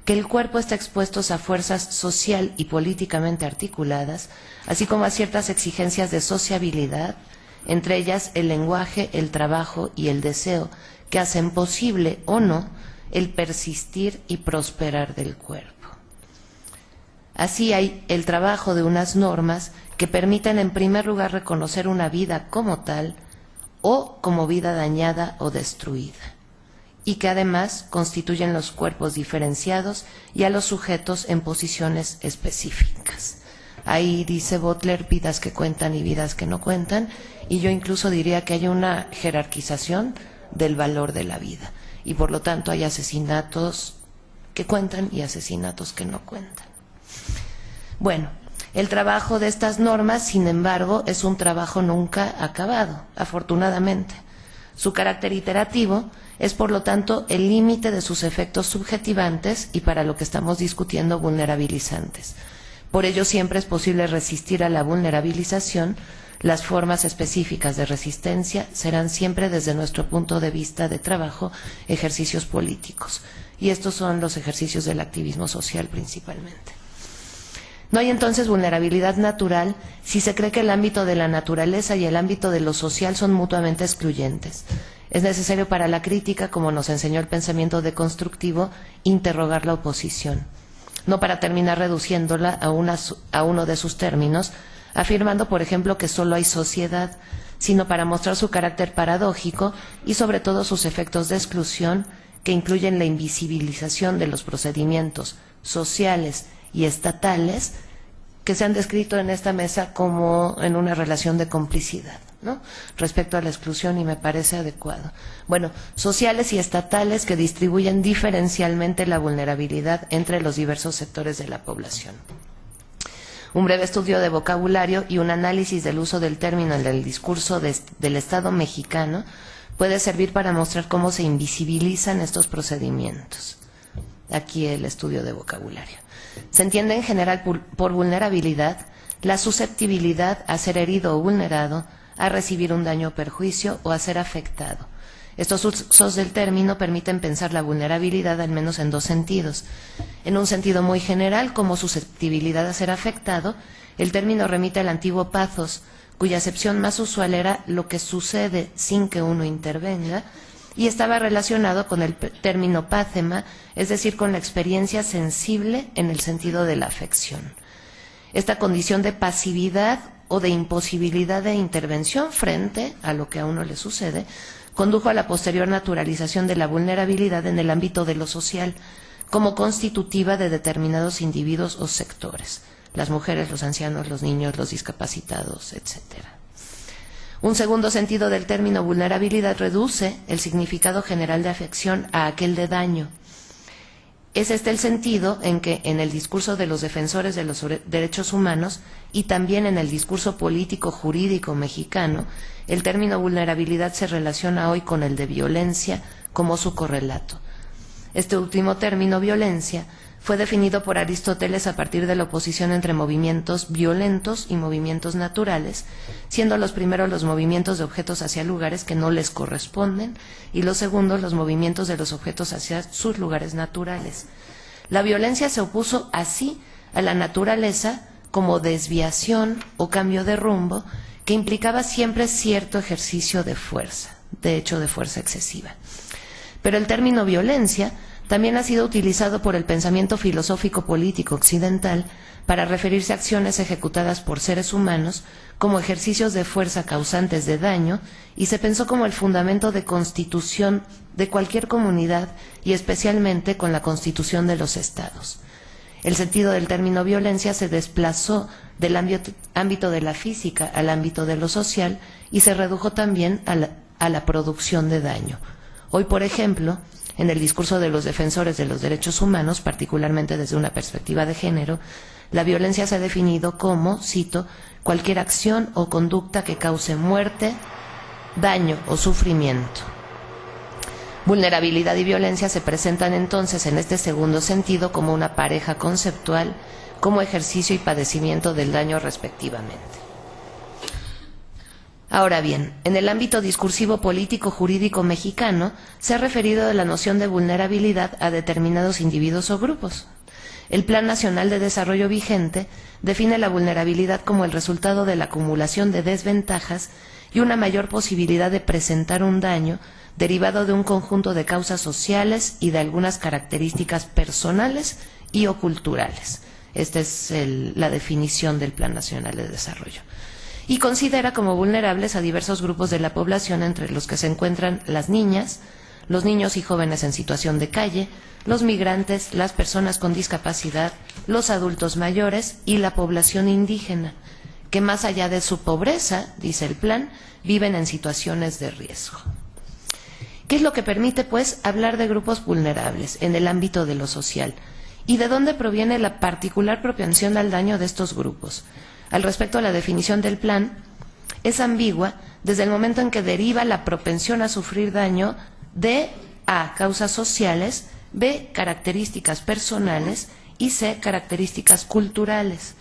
que el cuerpo está expuesto a fuerzas social y políticamente articuladas, así como a ciertas exigencias de sociabilidad, entre ellas el lenguaje, el trabajo y el deseo, que hacen posible o no el persistir y prosperar del cuerpo. Así hay el trabajo de unas normas que permiten en primer lugar reconocer una vida como tal o como vida dañada o destruida, y que además constituyen los cuerpos diferenciados y a los sujetos en posiciones específicas. Ahí dice Butler vidas que cuentan y vidas que no cuentan, y yo incluso diría que hay una jerarquización del valor de la vida, y por lo tanto hay asesinatos que cuentan y asesinatos que no cuentan. Bueno, el trabajo de estas normas, sin embargo, es un trabajo nunca acabado, afortunadamente. Su carácter iterativo es, por lo tanto, el límite de sus efectos subjetivantes y, para lo que estamos discutiendo, vulnerabilizantes. Por ello, siempre es posible resistir a la vulnerabilización. Las formas específicas de resistencia serán siempre, desde nuestro punto de vista de trabajo, ejercicios políticos. Y estos son los ejercicios del activismo social principalmente. No hay entonces vulnerabilidad natural si se cree que el ámbito de la naturaleza y el ámbito de lo social son mutuamente excluyentes. Es necesario para la crítica, como nos enseñó el pensamiento deconstructivo, interrogar la oposición, no para terminar reduciéndola a uno de sus términos, afirmando, por ejemplo, que solo hay sociedad, sino para mostrar su carácter paradójico y sobre todo sus efectos de exclusión, que incluyen la invisibilización de los procedimientos sociales y estatales que se han descrito en esta mesa como en una relación de complicidad, ¿no?, respecto a la exclusión, y me parece adecuado. Bueno, sociales y estatales que distribuyen diferencialmente la vulnerabilidad entre los diversos sectores de la población. Un breve estudio de vocabulario y un análisis del uso del término en el discurso del Estado mexicano puede servir para mostrar cómo se invisibilizan estos procedimientos. Aquí el estudio de vocabulario. Se entiende en general por vulnerabilidad la susceptibilidad a ser herido o vulnerado, a recibir un daño o perjuicio o a ser afectado. Estos usos del término permiten pensar la vulnerabilidad al menos en dos sentidos. En un sentido muy general, como susceptibilidad a ser afectado, el término remite al antiguo pathos, cuya acepción más usual era lo que sucede sin que uno intervenga, y estaba relacionado con el término páthema, es decir, con la experiencia sensible en el sentido de la afección. Esta condición de pasividad o de imposibilidad de intervención frente a lo que a uno le sucede condujo a la posterior naturalización de la vulnerabilidad en el ámbito de lo social, como constitutiva de determinados individuos o sectores, las mujeres, los ancianos, los niños, los discapacitados, etcétera. Un segundo sentido del término vulnerabilidad reduce el significado general de afección a aquel de daño. Es este el sentido en que en el discurso de los defensores de los derechos humanos y también en el discurso político jurídico mexicano, el término vulnerabilidad se relaciona hoy con el de violencia como su correlato. Este último término, violencia, fue definido por Aristóteles a partir de la oposición entre movimientos violentos y movimientos naturales, siendo los primeros los movimientos de objetos hacia lugares que no les corresponden y los segundos los movimientos de los objetos hacia sus lugares naturales. La violencia se opuso así a la naturaleza como desviación o cambio de rumbo que implicaba siempre cierto ejercicio de fuerza, de hecho de fuerza excesiva. Pero el término violencia también ha sido utilizado por el pensamiento filosófico político occidental para referirse a acciones ejecutadas por seres humanos como ejercicios de fuerza causantes de daño, y se pensó como el fundamento de constitución de cualquier comunidad y especialmente con la constitución de los estados. El sentido del término violencia se desplazó del ámbito de la física al ámbito de lo social y se redujo también a la producción de daño. Hoy, por ejemplo, en el discurso de los defensores de los derechos humanos, particularmente desde una perspectiva de género, la violencia se ha definido como, cito, cualquier acción o conducta que cause muerte, daño o sufrimiento. Vulnerabilidad y violencia se presentan entonces en este segundo sentido como una pareja conceptual, como ejercicio y padecimiento del daño respectivamente. Ahora bien, en el ámbito discursivo político jurídico mexicano se ha referido a la noción de vulnerabilidad a determinados individuos o grupos. El Plan Nacional de Desarrollo vigente define la vulnerabilidad como el resultado de la acumulación de desventajas y una mayor posibilidad de presentar un daño derivado de un conjunto de causas sociales y de algunas características personales y o culturales. Esta es la definición del Plan Nacional de Desarrollo. Y considera como vulnerables a diversos grupos de la población, entre los que se encuentran las niñas, los niños y jóvenes en situación de calle, los migrantes, las personas con discapacidad, los adultos mayores y la población indígena, que más allá de su pobreza, dice el plan, viven en situaciones de riesgo. ¿Qué es lo que permite, pues, hablar de grupos vulnerables en el ámbito de lo social? ¿Y de dónde proviene la particular propensión al daño de estos grupos? Al respecto a la definición del plan, es ambigua desde el momento en que deriva la propensión a sufrir daño de A, causas sociales, B, características personales y C, características culturales.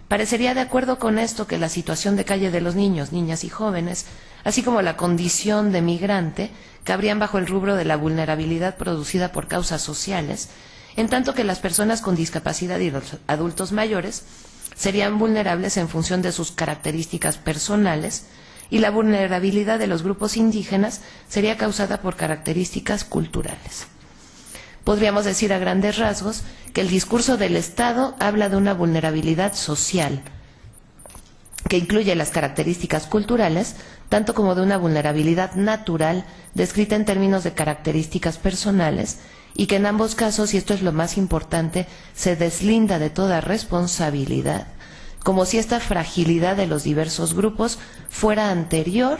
Parecería de acuerdo con esto que la situación de calle de los niños, niñas y jóvenes, así como la condición de migrante, cabrían bajo el rubro de la vulnerabilidad producida por causas sociales, en tanto que las personas con discapacidad y los adultos mayores serían vulnerables en función de sus características personales, y la vulnerabilidad de los grupos indígenas sería causada por características culturales. Podríamos decir a grandes rasgos que el discurso del Estado habla de una vulnerabilidad social, que incluye las características culturales, tanto como de una vulnerabilidad natural descrita en términos de características personales, y que en ambos casos, y esto es lo más importante, se deslinda de toda responsabilidad, como si esta fragilidad de los diversos grupos fuera anterior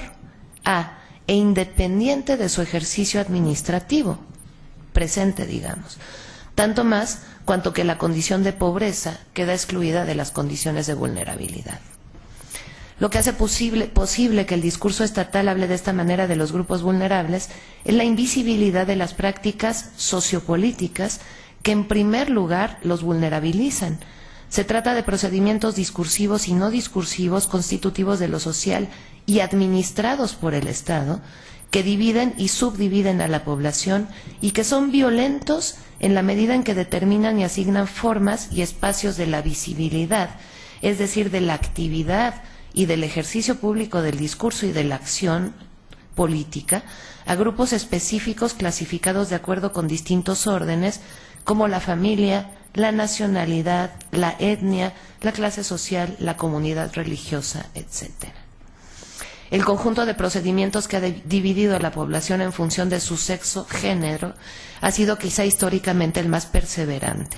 a e independiente de su ejercicio administrativo, presente, digamos, tanto más cuanto que la condición de pobreza queda excluida de las condiciones de vulnerabilidad. Lo que hace posible que el discurso estatal hable de esta manera de los grupos vulnerables es la invisibilidad de las prácticas sociopolíticas que en primer lugar los vulnerabilizan. Se trata de procedimientos discursivos y no discursivos constitutivos de lo social y administrados por el Estado, que dividen y subdividen a la población y que son violentos en la medida en que determinan y asignan formas y espacios de la visibilidad, es decir, de la actividad y del ejercicio público del discurso y de la acción política a grupos específicos clasificados de acuerdo con distintos órdenes, como la familia, la nacionalidad, la etnia, la clase social, la comunidad religiosa, etc. El conjunto de procedimientos que ha dividido a la población en función de su sexo, género, ha sido quizá históricamente el más perseverante.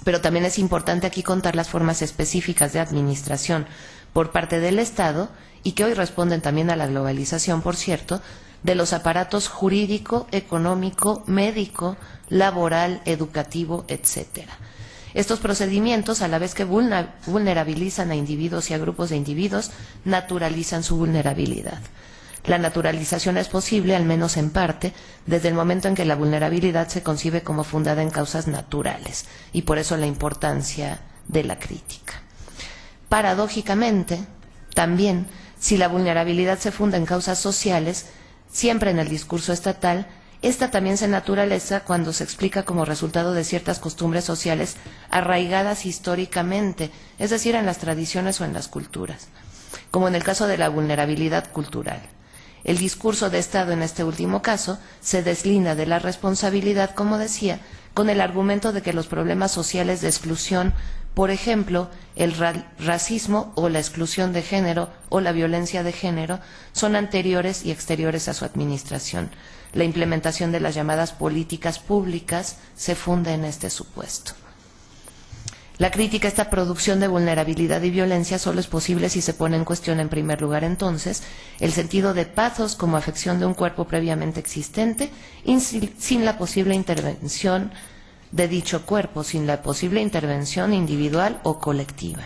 Pero también es importante aquí contar las formas específicas de administración por parte del Estado, y que hoy responden también a la globalización, por cierto, de los aparatos jurídico, económico, médico, laboral, educativo, etc. Estos procedimientos, a la vez que vulnerabilizan a individuos y a grupos de individuos, naturalizan su vulnerabilidad. La naturalización es posible, al menos en parte, desde el momento en que la vulnerabilidad se concibe como fundada en causas naturales, y por eso la importancia de la crítica. Paradójicamente, también, si la vulnerabilidad se funda en causas sociales, siempre en el discurso estatal, esta también se naturaliza cuando se explica como resultado de ciertas costumbres sociales arraigadas históricamente, es decir, en las tradiciones o en las culturas, como en el caso de la vulnerabilidad cultural. El discurso de Estado, en este último caso, se deslinda de la responsabilidad, como decía, con el argumento de que los problemas sociales de exclusión, por ejemplo, el racismo o la exclusión de género o la violencia de género, son anteriores y exteriores a su administración. La implementación de las llamadas políticas públicas se funda en este supuesto. La crítica a esta producción de vulnerabilidad y violencia solo es posible si se pone en cuestión, en primer lugar, entonces, el sentido de pathos como afección de un cuerpo previamente existente, sin la posible intervención de dicho cuerpo, sin la posible intervención individual o colectiva.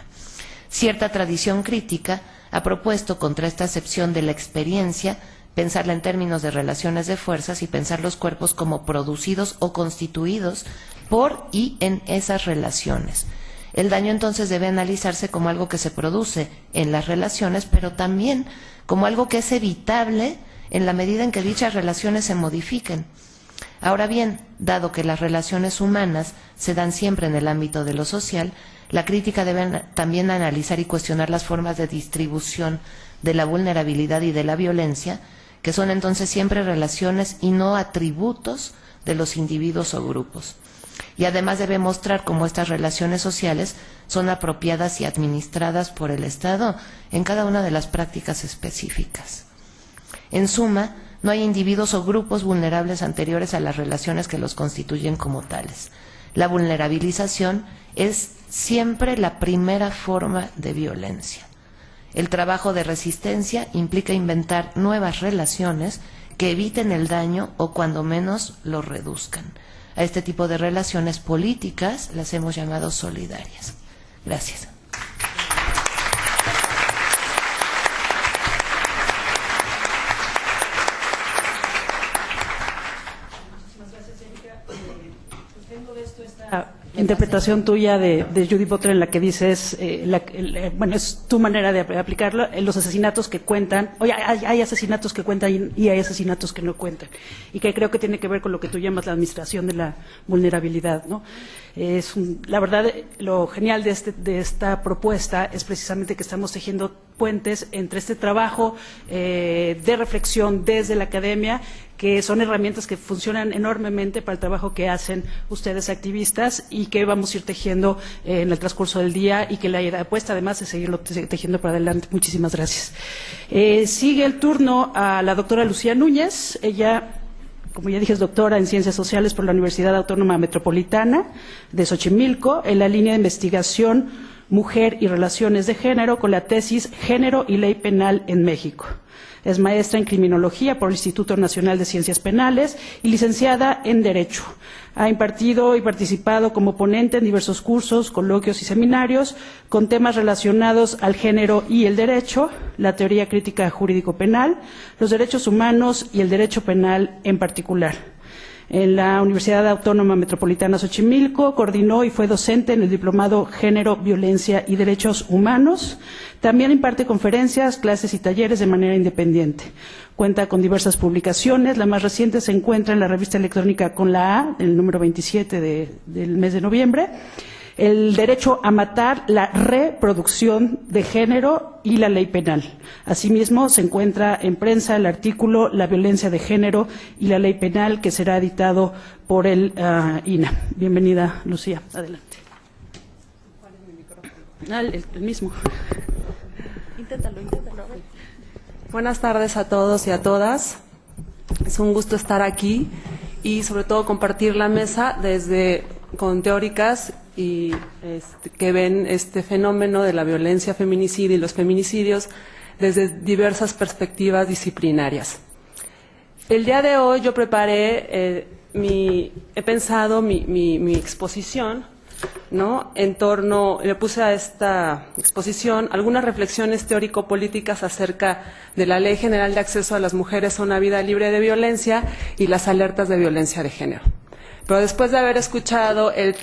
Cierta tradición crítica ha propuesto, contra esta acepción de la experiencia, pensarla en términos de relaciones de fuerzas y pensar los cuerpos como producidos o constituidos por y en esas relaciones. El daño entonces debe analizarse como algo que se produce en las relaciones, pero también como algo que es evitable en la medida en que dichas relaciones se modifiquen. Ahora bien, dado que las relaciones humanas se dan siempre en el ámbito de lo social, la crítica debe también analizar y cuestionar las formas de distribución de la vulnerabilidad y de la violencia, que son entonces siempre relaciones y no atributos de los individuos o grupos. Y además debe mostrar cómo estas relaciones sociales son apropiadas y administradas por el Estado en cada una de las prácticas específicas. En suma, no hay individuos o grupos vulnerables anteriores a las relaciones que los constituyen como tales. La vulnerabilización es siempre la primera forma de violencia. El trabajo de resistencia implica inventar nuevas relaciones que eviten el daño o cuando menos lo reduzcan. A este tipo de relaciones políticas las hemos llamado solidarias. Gracias. Interpretación tuya de Judith Butler en la que dices, bueno, es tu manera de aplicarlo, en los asesinatos que cuentan, oye, hay asesinatos que cuentan y hay asesinatos que no cuentan, y que creo que tiene que ver con lo que tú llamas la administración de la vulnerabilidad, ¿no? La verdad, lo genial de esta propuesta es precisamente que estamos tejiendo puentes entre este trabajo de reflexión desde la academia, que son herramientas que funcionan enormemente para el trabajo que hacen ustedes activistas y que vamos a ir tejiendo en el transcurso del día, y que la apuesta además es seguirlo tejiendo para adelante. Muchísimas gracias. Sigue el turno a la doctora Lucía Núñez. Ella, como ya dije, es doctora en Ciencias Sociales por la Universidad Autónoma Metropolitana de Xochimilco, en la línea de investigación Mujer y Relaciones de Género, con la tesis Género y Ley Penal en México. Es maestra en Criminología por el Instituto Nacional de Ciencias Penales y licenciada en Derecho. Ha impartido y participado como ponente en diversos cursos, coloquios y seminarios con temas relacionados al género y el derecho, la teoría crítica jurídico-penal, los derechos humanos y el derecho penal en particular. En la Universidad Autónoma Metropolitana Xochimilco coordinó y fue docente en el diplomado Género, Violencia y Derechos Humanos. También imparte conferencias, clases y talleres de manera independiente. Cuenta con diversas publicaciones. La más reciente se encuentra en la revista electrónica Con la A, el número 27 del mes de noviembre. El derecho a matar, la reproducción de género y la ley penal. Asimismo, se encuentra en prensa el artículo La violencia de género y la ley penal, que será editado por el INA. Bienvenida, Lucía. Adelante. ¿Cuál es mi micrófono? El mismo. Inténtalo. Buenas tardes a todos y a todas. Es un gusto estar aquí y sobre todo compartir la mesa con teóricas y que ven este fenómeno de la violencia feminicida y los feminicidios desde diversas perspectivas disciplinarias. El día de hoy yo preparé, he pensado mi exposición, ¿no? Le puse a esta exposición algunas reflexiones teórico-políticas acerca de la Ley General de Acceso a las Mujeres a una Vida Libre de Violencia y las alertas de violencia de género. Pero después de haber escuchado el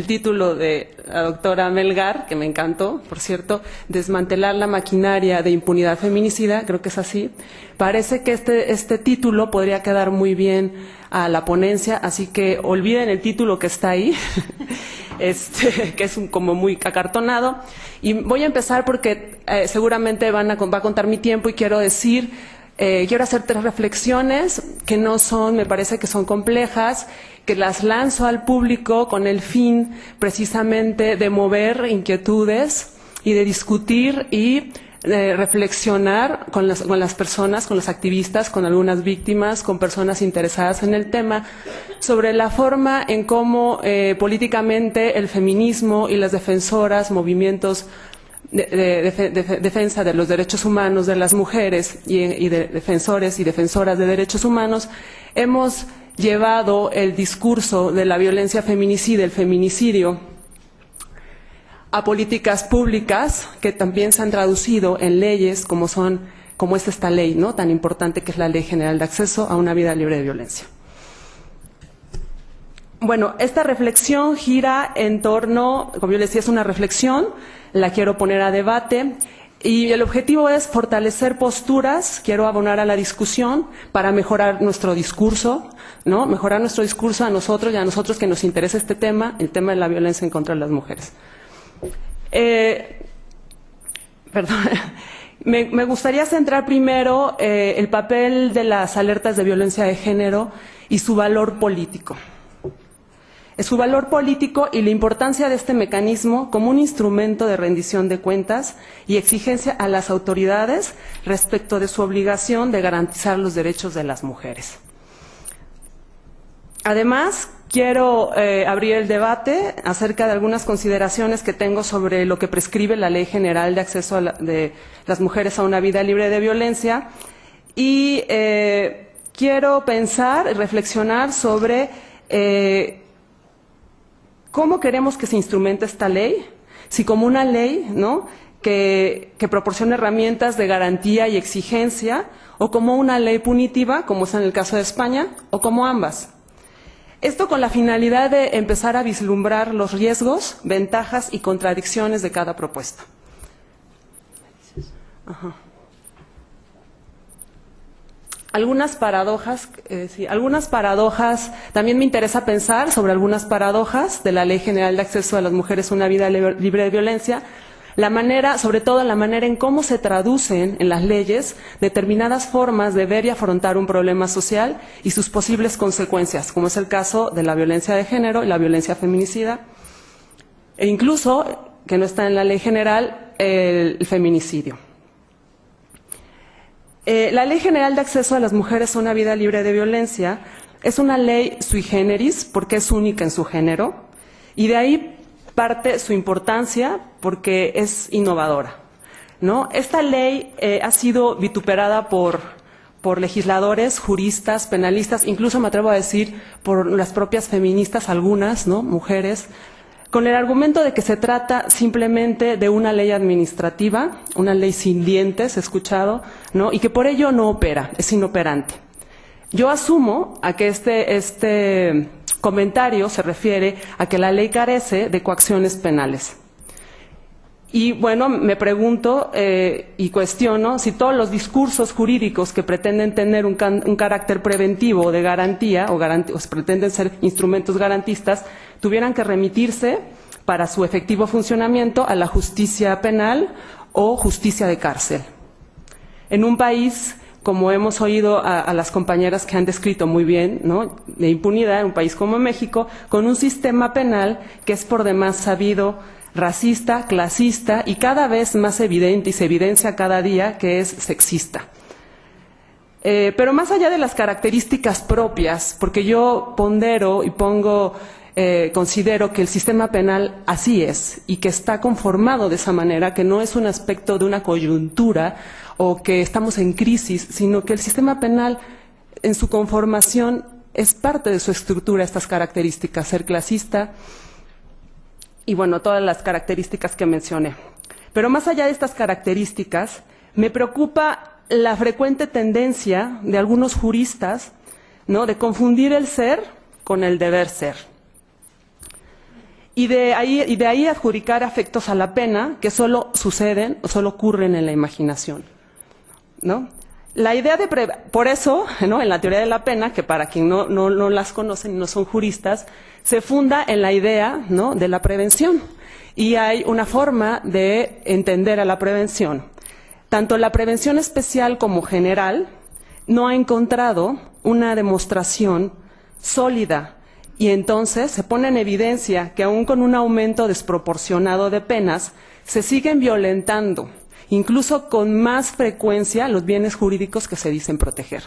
título de la doctora Melgar, que me encantó, por cierto, desmantelar la maquinaria de impunidad feminicida, creo que es así, parece que este título podría quedar muy bien a la ponencia, así que olviden el título que está ahí, que es como muy acartonado, y voy a empezar porque seguramente va a contar mi tiempo y quiero hacer 3 reflexiones que no son, me parece que son complejas, que las lanzo al público con el fin precisamente de mover inquietudes y de discutir y reflexionar con las personas, con los activistas, con algunas víctimas, con personas interesadas en el tema, sobre la forma en cómo políticamente el feminismo y las defensoras, movimientos de defensa de los derechos humanos de las mujeres y de defensores y defensoras de derechos humanos hemos llevado el discurso de la violencia feminicida, el feminicidio, a políticas públicas que también se han traducido en leyes como es esta ley, ¿no?, tan importante, que es la Ley General de Acceso a una Vida Libre de Violencia. Bueno, esta reflexión gira en torno, como yo les decía, es una reflexión, la quiero poner a debate y el objetivo es fortalecer posturas, quiero abonar a la discusión para mejorar nuestro discurso, ¿no? Mejorar nuestro discurso a nosotros y a nosotros que nos interesa este tema, el tema de la violencia en contra de las mujeres. Perdón. Me gustaría centrar primero el papel de las alertas de violencia de género y su valor político. Su valor político y la importancia de este mecanismo como un instrumento de rendición de cuentas y exigencia a las autoridades respecto de su obligación de garantizar los derechos de las mujeres. Además, quiero abrir el debate acerca de algunas consideraciones que tengo sobre lo que prescribe la Ley General de Acceso de las Mujeres a una Vida Libre de Violencia y quiero pensar y reflexionar sobre ¿cómo queremos que se instrumente esta ley? Si como una ley, ¿no?, que proporciona herramientas de garantía y exigencia, o como una ley punitiva, como es en el caso de España, o como ambas. Esto con la finalidad de empezar a vislumbrar los riesgos, ventajas y contradicciones de cada propuesta. Ajá. Algunas paradojas, también me interesa pensar sobre algunas paradojas de la Ley General de Acceso de las Mujeres a una Vida Libre de Violencia, sobre todo la manera en cómo se traducen en las leyes determinadas formas de ver y afrontar un problema social y sus posibles consecuencias, como es el caso de la violencia de género y la violencia feminicida, e incluso, que no está en la Ley General, el feminicidio. La Ley General de Acceso a las Mujeres a una Vida Libre de Violencia es una ley sui generis porque es única en su género y de ahí parte su importancia porque es innovadora, ¿no? Esta ley ha sido vituperada por legisladores, juristas, penalistas, incluso me atrevo a decir por las propias feministas, algunas, ¿no?, mujeres, con el argumento de que se trata simplemente de una ley administrativa, una ley sin dientes, he escuchado, ¿no?, y que por ello no opera, es inoperante. Yo asumo a que este comentario se refiere a que la ley carece de coacciones penales. Y bueno, me pregunto y cuestiono si todos los discursos jurídicos que pretenden tener un carácter preventivo de garantía o pretenden ser instrumentos garantistas tuvieran que remitirse para su efectivo funcionamiento a la justicia penal o justicia de cárcel. En un país, como hemos oído a las compañeras que han descrito muy bien, ¿no?, de impunidad, un país como México, con un sistema penal que es por demás sabido racista, clasista y cada vez más evidente y se evidencia cada día que es sexista. Pero más allá de las características propias, porque yo pondero y considero que el sistema penal así es y que está conformado de esa manera, que no es un aspecto de una coyuntura o que estamos en crisis, sino que el sistema penal en su conformación es parte de su estructura, estas características, ser clasista y bueno, todas las características que mencioné. Pero más allá de estas características, me preocupa la frecuente tendencia de algunos juristas, ¿no?, de confundir el ser con el deber ser. Y de ahí adjudicar efectos a la pena que solo suceden o solo ocurren en la imaginación, ¿no? La idea por eso, ¿no?, en la teoría de la pena, que para quien no las conocen y no son juristas, se funda en la idea, ¿no?, de la prevención. Y hay una forma de entender a la prevención. Tanto la prevención especial como general no ha encontrado una demostración sólida. Y entonces se pone en evidencia que aún con un aumento desproporcionado de penas, se siguen violentando, incluso con más frecuencia, los bienes jurídicos que se dicen proteger.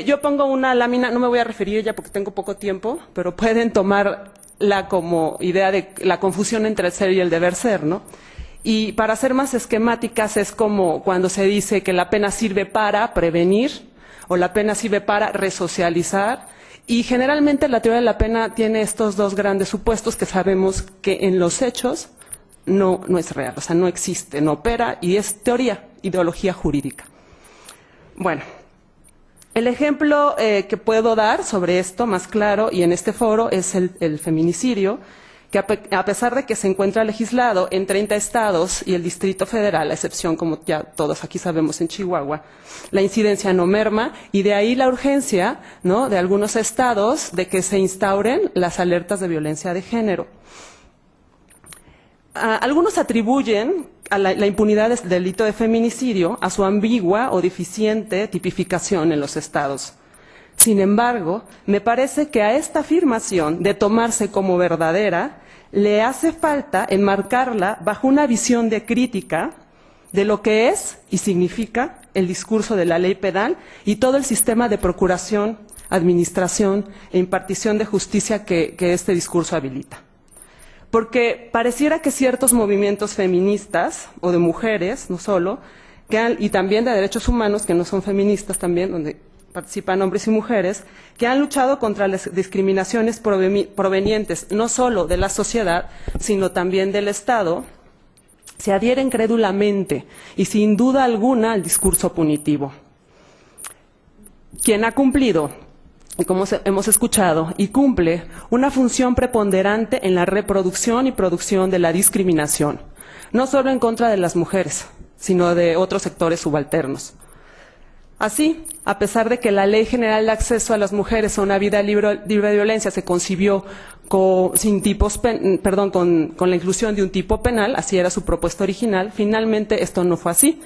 Yo pongo una lámina, no me voy a referir a ella porque tengo poco tiempo, pero pueden tomarla como idea de la confusión entre el ser y el deber ser, ¿no? Y para ser más esquemáticas es como cuando se dice que la pena sirve para prevenir o la pena sirve para resocializar. Y generalmente la teoría de la pena tiene estos dos grandes supuestos que sabemos que en los hechos no es real, o sea, no existe, no opera y es teoría, ideología jurídica. Bueno, El ejemplo que puedo dar sobre esto más claro y en este foro es el feminicidio, que a pesar de que se encuentra legislado en 30 estados y el Distrito Federal, a excepción, como ya todos aquí sabemos, en Chihuahua, la incidencia no merma, y de ahí la urgencia, ¿no?, de algunos estados de que se instauren las alertas de violencia de género. Algunos atribuyen a la impunidad del delito de feminicidio a su ambigua o deficiente tipificación en los estados. Sin embargo, me parece que a esta afirmación de tomarse como verdadera le hace falta enmarcarla bajo una visión de crítica de lo que es y significa el discurso de la ley penal y todo el sistema de procuración, administración e impartición de justicia que este discurso habilita. Porque pareciera que ciertos movimientos feministas o de mujeres, no solo, y también de derechos humanos, que no son feministas también, donde participan hombres y mujeres, que han luchado contra las discriminaciones provenientes no solo de la sociedad, sino también del Estado, se adhieren crédulamente y sin duda alguna al discurso punitivo. Quien ha cumplido, y como hemos escuchado, y cumple una función preponderante en la reproducción y producción de la discriminación, no solo en contra de las mujeres, sino de otros sectores subalternos. Así, a pesar de que la Ley General de Acceso a las Mujeres a una Vida Libre de Violencia se concibió con la inclusión de un tipo penal, así era su propuesta original, finalmente esto no fue así.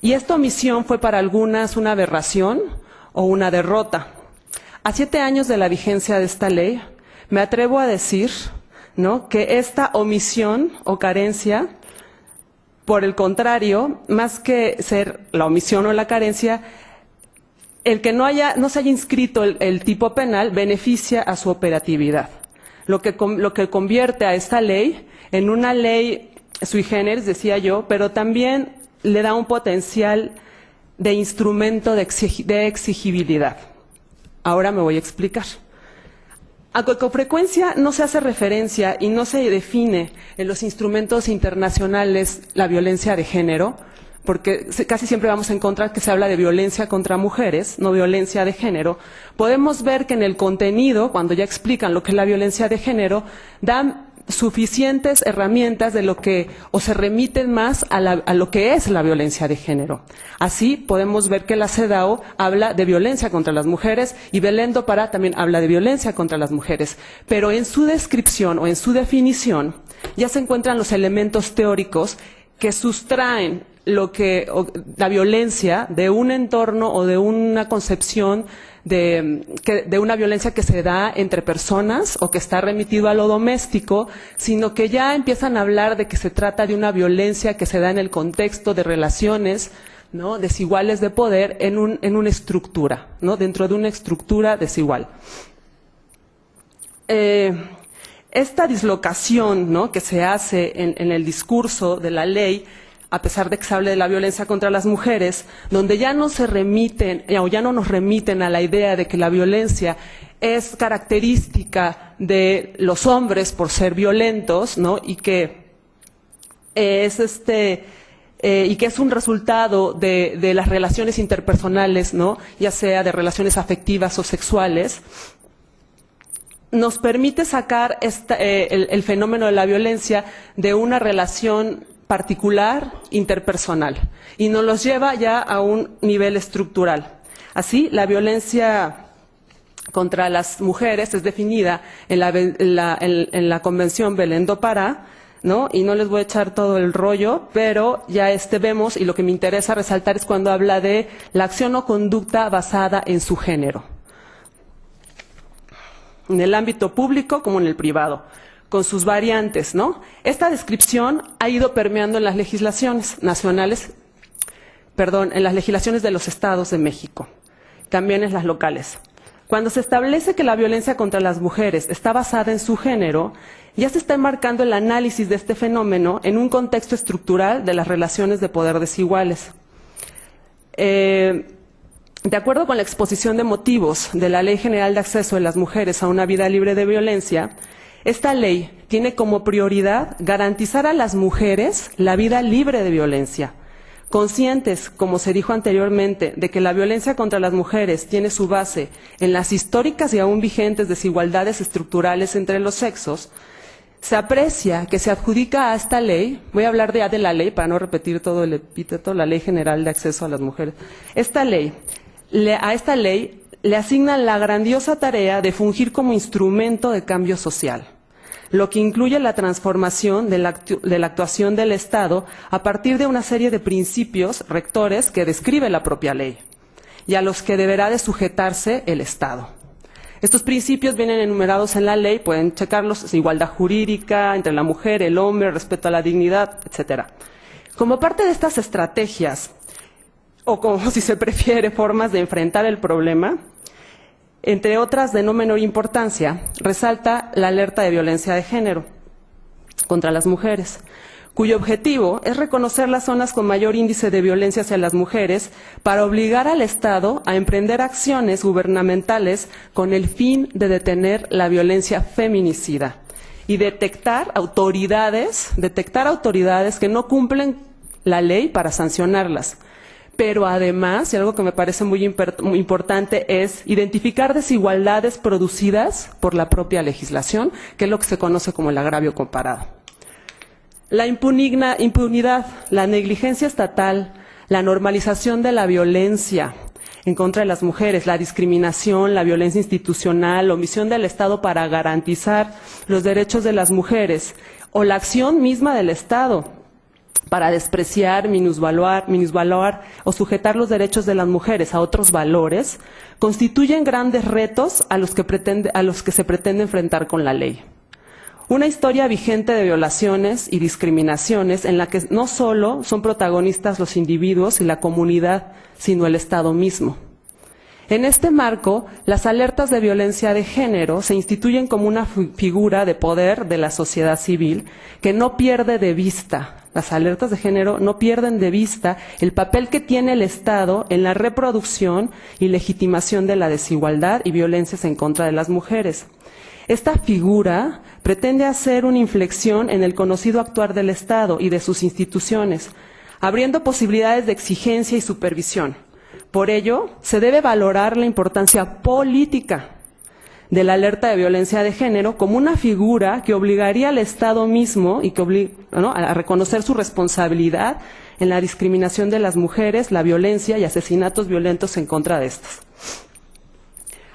Y esta omisión fue para algunas una aberración o una derrota. A 7 años de la vigencia de esta ley, me atrevo a decir, ¿no?, que esta omisión o carencia, por el contrario, más que ser la omisión o la carencia, el que no se haya inscrito el tipo penal beneficia a su operatividad, lo que convierte a esta ley en una ley sui generis, decía yo, pero también le da un potencial de instrumento de exigibilidad. Ahora me voy a explicar. Con frecuencia no se hace referencia y no se define en los instrumentos internacionales la violencia de género, porque casi siempre vamos a encontrar que se habla de violencia contra mujeres, no violencia de género. Podemos ver que en el contenido, cuando ya explican lo que es la violencia de género, dan suficientes herramientas de lo que, o se remiten más a lo que es la violencia de género. Así podemos ver que la CEDAW habla de violencia contra las mujeres y Belén do Pará también habla de violencia contra las mujeres. Pero en su descripción o en su definición ya se encuentran los elementos teóricos que sustraen la violencia de un entorno o de una concepción de una violencia que se da entre personas o que está remitido a lo doméstico, sino que ya empiezan a hablar de que se trata de una violencia que se da en el contexto de relaciones, ¿no?, desiguales de poder en una estructura, ¿no?, dentro de una estructura desigual. Esta dislocación, ¿no?, que se hace en el discurso de la ley, a pesar de que se hable de la violencia contra las mujeres, donde ya no se remiten o ya no nos remiten a la idea de que la violencia es característica de los hombres por ser violentos, ¿no?, y que es un resultado de las relaciones interpersonales, ¿no?, ya sea de relaciones afectivas o sexuales, nos permite sacar el fenómeno de la violencia de una relación particular, interpersonal, y nos los lleva ya a un nivel estructural. Así, la violencia contra las mujeres es definida en la Convención Belén do Pará, ¿no?, y no les voy a echar todo el rollo, pero ya vemos, y lo que me interesa resaltar es cuando habla de la acción o conducta basada en su género, en el ámbito público como en el privado, con sus variantes, ¿no? Esta descripción ha ido permeando en las legislaciones nacionales, en las legislaciones de los estados de México, también en las locales. Cuando se establece que la violencia contra las mujeres está basada en su género, ya se está enmarcando el análisis de este fenómeno en un contexto estructural de las relaciones de poder desiguales. De acuerdo con la exposición de motivos de la Ley General de Acceso de las Mujeres a una Vida Libre de Violencia, esta ley tiene como prioridad garantizar a las mujeres la vida libre de violencia, Conscientes, como se dijo anteriormente, de que la violencia contra las mujeres tiene su base en las históricas y aún vigentes desigualdades estructurales entre los sexos, se aprecia que se adjudica a esta ley, voy a hablar de la ley para no repetir todo el epíteto, la Ley General de Acceso a las Mujeres. A esta ley le asignan la grandiosa tarea de fungir como instrumento de cambio social, lo que incluye la transformación de la actuación del Estado a partir de una serie de principios rectores que describe la propia ley y a los que deberá de sujetarse el Estado. Estos principios vienen enumerados en la ley, pueden checarlos: igualdad jurídica entre la mujer, el hombre, respeto a la dignidad, etcétera. Como parte de estas estrategias, o como si se prefiere, formas de enfrentar el problema, entre otras de no menor importancia, resalta la alerta de violencia de género contra las mujeres, cuyo objetivo es reconocer las zonas con mayor índice de violencia hacia las mujeres para obligar al Estado a emprender acciones gubernamentales con el fin de detener la violencia feminicida y detectar autoridades que no cumplen la ley para sancionarlas. Pero además, y algo que me parece muy importante, es identificar desigualdades producidas por la propia legislación, que es lo que se conoce como el agravio comparado. La impunidad, la negligencia estatal, la normalización de la violencia en contra de las mujeres, la discriminación, la violencia institucional, la omisión del Estado para garantizar los derechos de las mujeres, o la acción misma del Estado para despreciar, minusvaluar o sujetar los derechos de las mujeres a otros valores, constituyen grandes retos a los que se pretende enfrentar con la ley. Una historia vigente de violaciones y discriminaciones en la que no solo son protagonistas los individuos y la comunidad, sino el Estado mismo. En este marco, las alertas de violencia de género se instituyen como una figura de poder de la sociedad civil que no pierde de vista. Las alertas de género no pierden de vista el papel que tiene el Estado en la reproducción y legitimación de la desigualdad y violencias en contra de las mujeres. Esta figura pretende hacer una inflexión en el conocido actuar del Estado y de sus instituciones, abriendo posibilidades de exigencia y supervisión. Por ello, se debe valorar la importancia política de la alerta de violencia de género como una figura que obligaría al Estado mismo y que a reconocer su responsabilidad en la discriminación de las mujeres, la violencia y asesinatos violentos en contra de estas.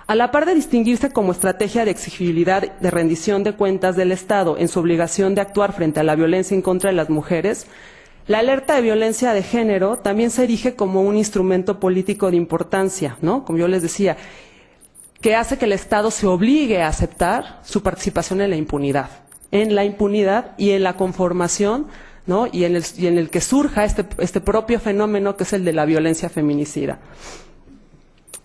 A la par de distinguirse como estrategia de exigibilidad de rendición de cuentas del Estado en su obligación de actuar frente a la violencia en contra de las mujeres, la alerta de violencia de género también se erige como un instrumento político de importancia, ¿no? Como yo les decía, que hace que el Estado se obligue a aceptar su participación en la impunidad y en la conformación, ¿no? y en el que surja este propio fenómeno que es el de la violencia feminicida.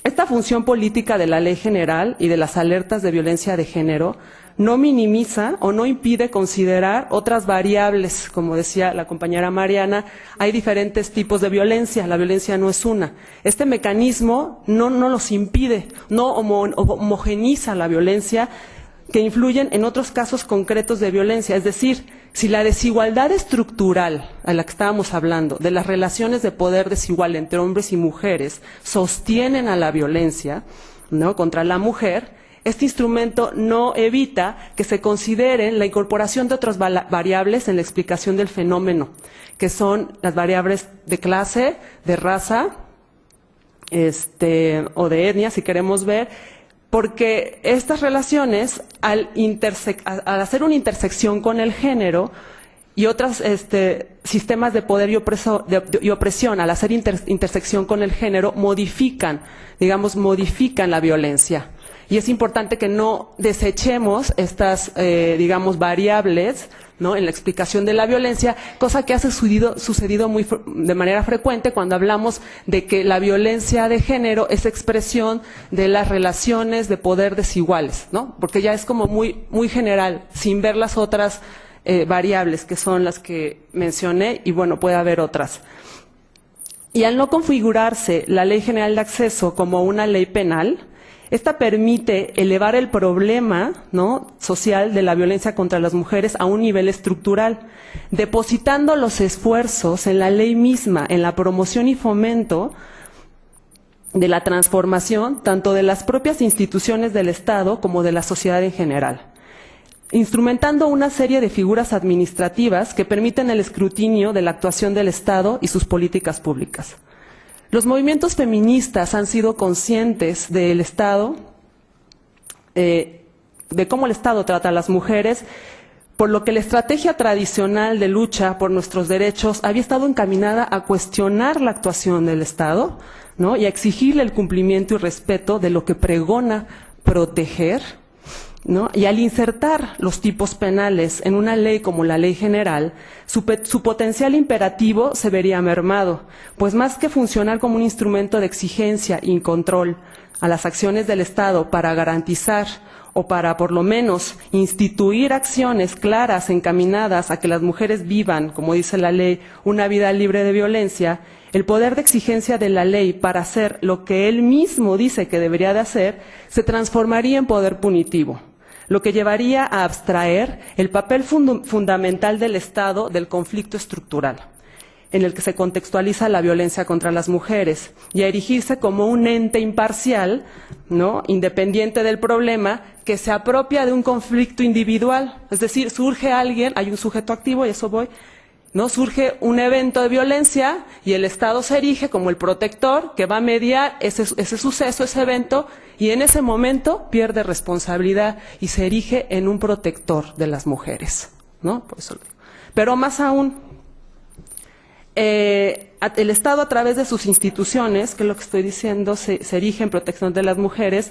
Esta función política de la Ley General y de las alertas de violencia de género no minimiza o no impide considerar otras variables. Como decía la compañera Mariana, hay diferentes tipos de violencia, la violencia no es una. Este mecanismo no los impide, no homogeniza la violencia, que influyen en otros casos concretos de violencia. Es decir, si la desigualdad estructural a la que estábamos hablando, de las relaciones de poder desigual entre hombres y mujeres, sostienen a la violencia, ¿no?, contra la mujer, este instrumento no evita que se considere la incorporación de otras variables en la explicación del fenómeno, que son las variables de clase, de raza, o de etnia, si queremos ver, porque estas relaciones, al hacer una intersección con el género y otros sistemas de poder y opresión, al hacer intersección con el género, modifican la violencia. Y es importante que no desechemos estas, variables, ¿no?, en la explicación de la violencia, cosa que ha sucedido de manera frecuente cuando hablamos de que la violencia de género es expresión de las relaciones de poder desiguales, ¿no? Porque ya es como muy general, sin ver las otras variables que son las que mencioné, y bueno, puede haber otras. Y al no configurarse la Ley General de Acceso como una ley penal, Esta permite elevar el problema, ¿no?, social de la violencia contra las mujeres a un nivel estructural, depositando los esfuerzos en la ley misma, en la promoción y fomento de la transformación tanto de las propias instituciones del Estado como de la sociedad en general, instrumentando una serie de figuras administrativas que permiten el escrutinio de la actuación del Estado y sus políticas públicas. Los movimientos feministas han sido conscientes del Estado, de cómo el Estado trata a las mujeres, por lo que la estrategia tradicional de lucha por nuestros derechos había estado encaminada a cuestionar la actuación del Estado, ¿no?, y a exigirle el cumplimiento y respeto de lo que pregona proteger, ¿no? Y al insertar los tipos penales en una ley como la Ley General, su potencial imperativo se vería mermado, pues más que funcionar como un instrumento de exigencia y control a las acciones del Estado para garantizar o para, por lo menos, instituir acciones claras encaminadas a que las mujeres vivan, como dice la ley, una vida libre de violencia, el poder de exigencia de la ley para hacer lo que él mismo dice que debería de hacer se transformaría en poder punitivo, lo que llevaría a abstraer el papel fundamental del Estado del conflicto estructural, en el que se contextualiza la violencia contra las mujeres, y a erigirse como un ente imparcial, ¿no?, independiente del problema, que se apropia de un conflicto individual. Es decir, surge alguien, hay un sujeto activo, y eso voy, ¿no?, surge un evento de violencia y el Estado se erige como el protector que va a mediar ese suceso, ese evento, y en ese momento pierde responsabilidad y se erige en un protector de las mujeres, ¿no? Por eso lo digo. Pero más aún, el Estado, a través de sus instituciones, que es lo que estoy diciendo, se erige en protección de las mujeres,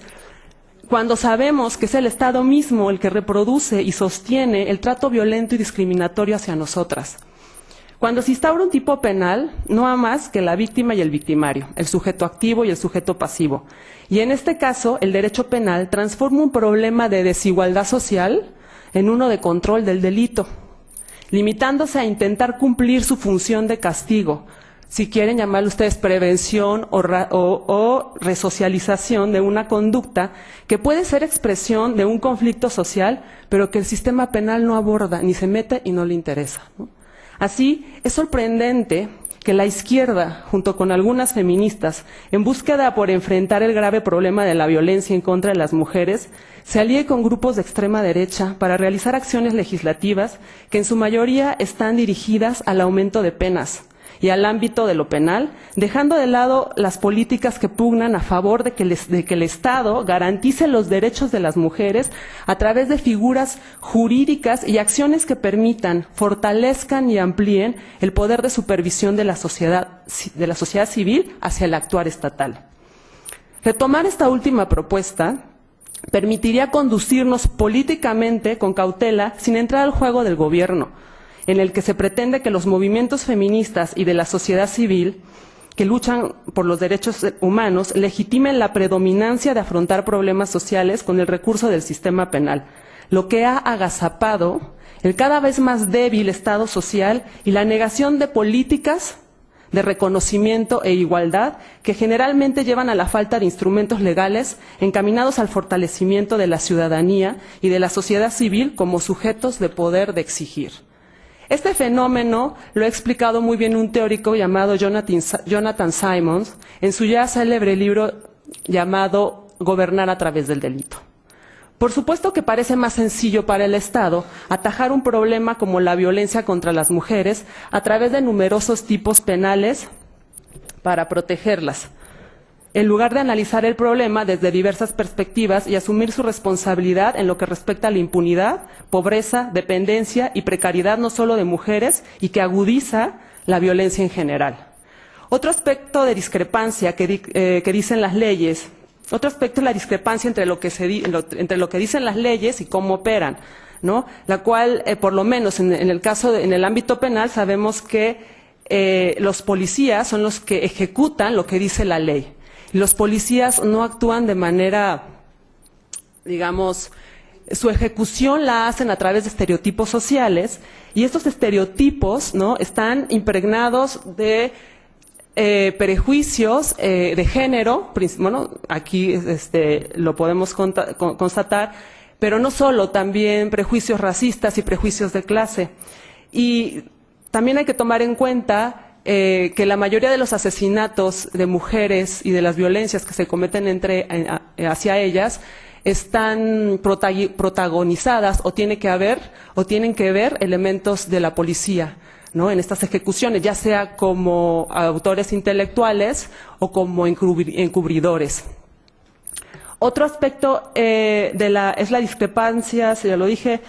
cuando sabemos que es el Estado mismo el que reproduce y sostiene el trato violento y discriminatorio hacia nosotras. Cuando se instaura un tipo penal, no hay más que la víctima y el victimario, el sujeto activo y el sujeto pasivo. Y en este caso, el derecho penal transforma un problema de desigualdad social en uno de control del delito, limitándose a intentar cumplir su función de castigo, si quieren llamarlo ustedes prevención o resocialización de una conducta que puede ser expresión de un conflicto social, pero que el sistema penal no aborda, ni se mete y no le interesa, ¿no? Así, es sorprendente que la izquierda, junto con algunas feministas, en búsqueda por enfrentar el grave problema de la violencia en contra de las mujeres, se alíe con grupos de extrema derecha para realizar acciones legislativas que en su mayoría están dirigidas al aumento de penas y al ámbito de lo penal, dejando de lado las políticas que pugnan a favor de que el Estado garantice los derechos de las mujeres a través de figuras jurídicas y acciones que permitan, fortalezcan y amplíen el poder de supervisión de la sociedad civil hacia el actuar estatal. Retomar esta última propuesta permitiría conducirnos políticamente con cautela sin entrar al juego del gobierno, en el que se pretende que los movimientos feministas y de la sociedad civil que luchan por los derechos humanos legitimen la predominancia de afrontar problemas sociales con el recurso del sistema penal, lo que ha agazapado el cada vez más débil Estado social y la negación de políticas de reconocimiento e igualdad que generalmente llevan a la falta de instrumentos legales encaminados al fortalecimiento de la ciudadanía y de la sociedad civil como sujetos de poder de exigir. Este fenómeno lo ha explicado muy bien un teórico llamado Jonathan Simons en su ya célebre libro llamado Gobernar a través del delito. Por supuesto que parece más sencillo para el Estado atajar un problema como la violencia contra las mujeres a través de numerosos tipos penales para protegerlas, en lugar de analizar el problema desde diversas perspectivas y asumir su responsabilidad en lo que respecta a la impunidad, pobreza, dependencia y precariedad no solo de mujeres y que agudiza la violencia en general. Otro aspecto de discrepancia que dicen las leyes, otro aspecto es la discrepancia entre lo que dicen las leyes y cómo operan, ¿no? La cual, por lo menos en el ámbito penal, sabemos que los policías son los que ejecutan lo que dice la ley. Los policías no actúan de manera, digamos, su ejecución la hacen a través de estereotipos sociales y estos estereotipos, ¿no?, están impregnados de prejuicios de género, bueno, aquí lo podemos constatar, pero no solo, también prejuicios racistas y prejuicios de clase. Y también hay que tomar en cuenta que la mayoría de los asesinatos de mujeres y de las violencias que se cometen hacia ellas están protagonizadas o tienen que ver elementos de la policía, ¿no? En estas ejecuciones, ya sea como autores intelectuales o como encubridores. Otro aspecto es la discrepancia, ya lo dije.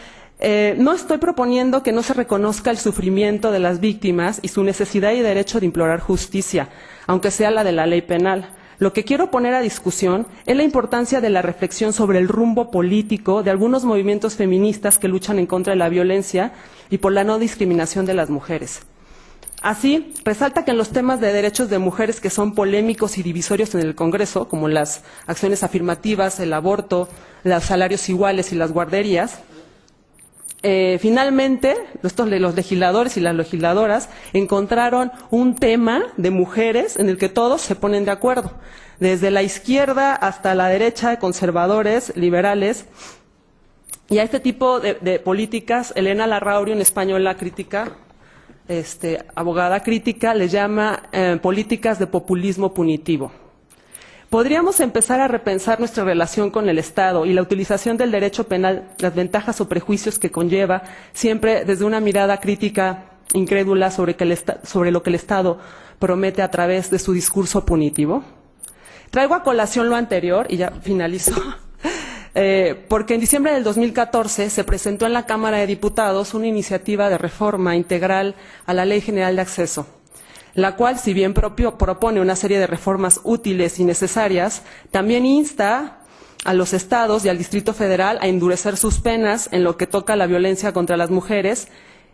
No estoy proponiendo que no se reconozca el sufrimiento de las víctimas y su necesidad y derecho de implorar justicia, aunque sea la de la ley penal. Lo que quiero poner a discusión es la importancia de la reflexión sobre el rumbo político de algunos movimientos feministas que luchan en contra de la violencia y por la no discriminación de las mujeres. Así, resalta que en los temas de derechos de mujeres que son polémicos y divisorios en el Congreso, como las acciones afirmativas, el aborto, los salarios iguales y las guarderías, finalmente, los legisladores y las legisladoras encontraron un tema de mujeres en el que todos se ponen de acuerdo, desde la izquierda hasta la derecha, conservadores, liberales. Y a este tipo de políticas, Elena Larrauri, una española crítica, abogada crítica, le llama políticas de populismo punitivo. Podríamos empezar a repensar nuestra relación con el Estado y la utilización del derecho penal, las ventajas o prejuicios que conlleva, siempre desde una mirada crítica, incrédula sobre lo que el Estado promete a través de su discurso punitivo. Traigo a colación lo anterior y ya finalizo, porque en diciembre del 2014 se presentó en la Cámara de Diputados una iniciativa de reforma integral a la Ley General de Acceso, la cual, si bien propone una serie de reformas útiles y necesarias, también insta a los estados y al Distrito Federal a endurecer sus penas en lo que toca a la violencia contra las mujeres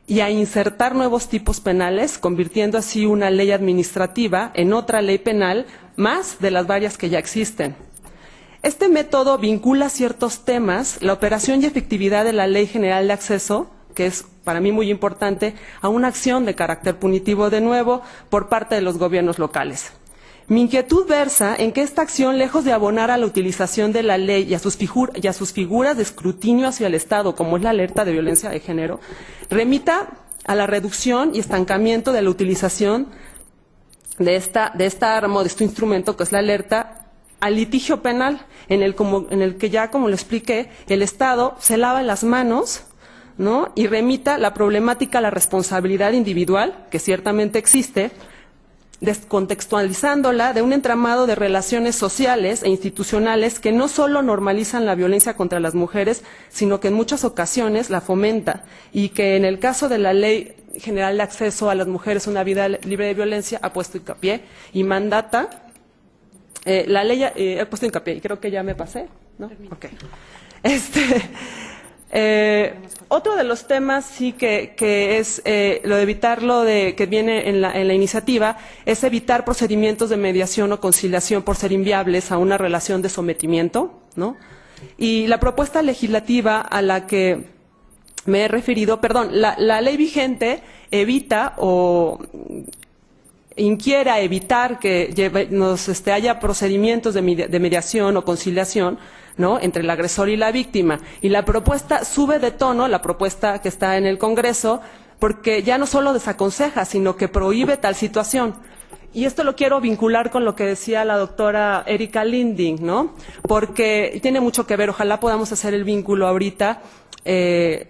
y a insertar nuevos tipos penales, convirtiendo así una ley administrativa en otra ley penal, más de las varias que ya existen. Este método vincula ciertos temas, la operación y efectividad de la Ley General de Acceso, que es para mí muy importante, a una acción de carácter punitivo de nuevo por parte de los gobiernos locales. Mi inquietud versa en que esta acción, lejos de abonar a la utilización de la ley y a sus figuras de escrutinio hacia el Estado, como es la alerta de violencia de género, remita a la reducción y estancamiento de la utilización de esta arma, de este instrumento que es la alerta, al litigio penal, en el que ya, como lo expliqué, el Estado se lava las manos, ¿no? Y remita la problemática a la responsabilidad individual, que ciertamente existe, descontextualizándola de un entramado de relaciones sociales e institucionales que no solo normalizan la violencia contra las mujeres, sino que en muchas ocasiones la fomenta, y que en el caso de la Ley General de Acceso a las Mujeres a una vida libre de violencia ha puesto hincapié y mandata. La ley he puesto hincapié y creo que ya me pasé, ¿no? Okay. Otro de los temas sí que es lo de evitar que viene en la iniciativa es evitar procedimientos de mediación o conciliación por ser inviables a una relación de sometimiento, ¿no? Y la propuesta legislativa a la que me he referido, la ley vigente evita o inquiera evitar que haya procedimientos de mediación o conciliación, ¿no?, entre el agresor y la víctima. Y la propuesta sube de tono, la propuesta que está en el Congreso, porque ya no solo desaconseja, sino que prohíbe tal situación. Y esto lo quiero vincular con lo que decía la doctora Erika Linding, ¿no? Porque tiene mucho que ver, ojalá podamos hacer el vínculo ahorita,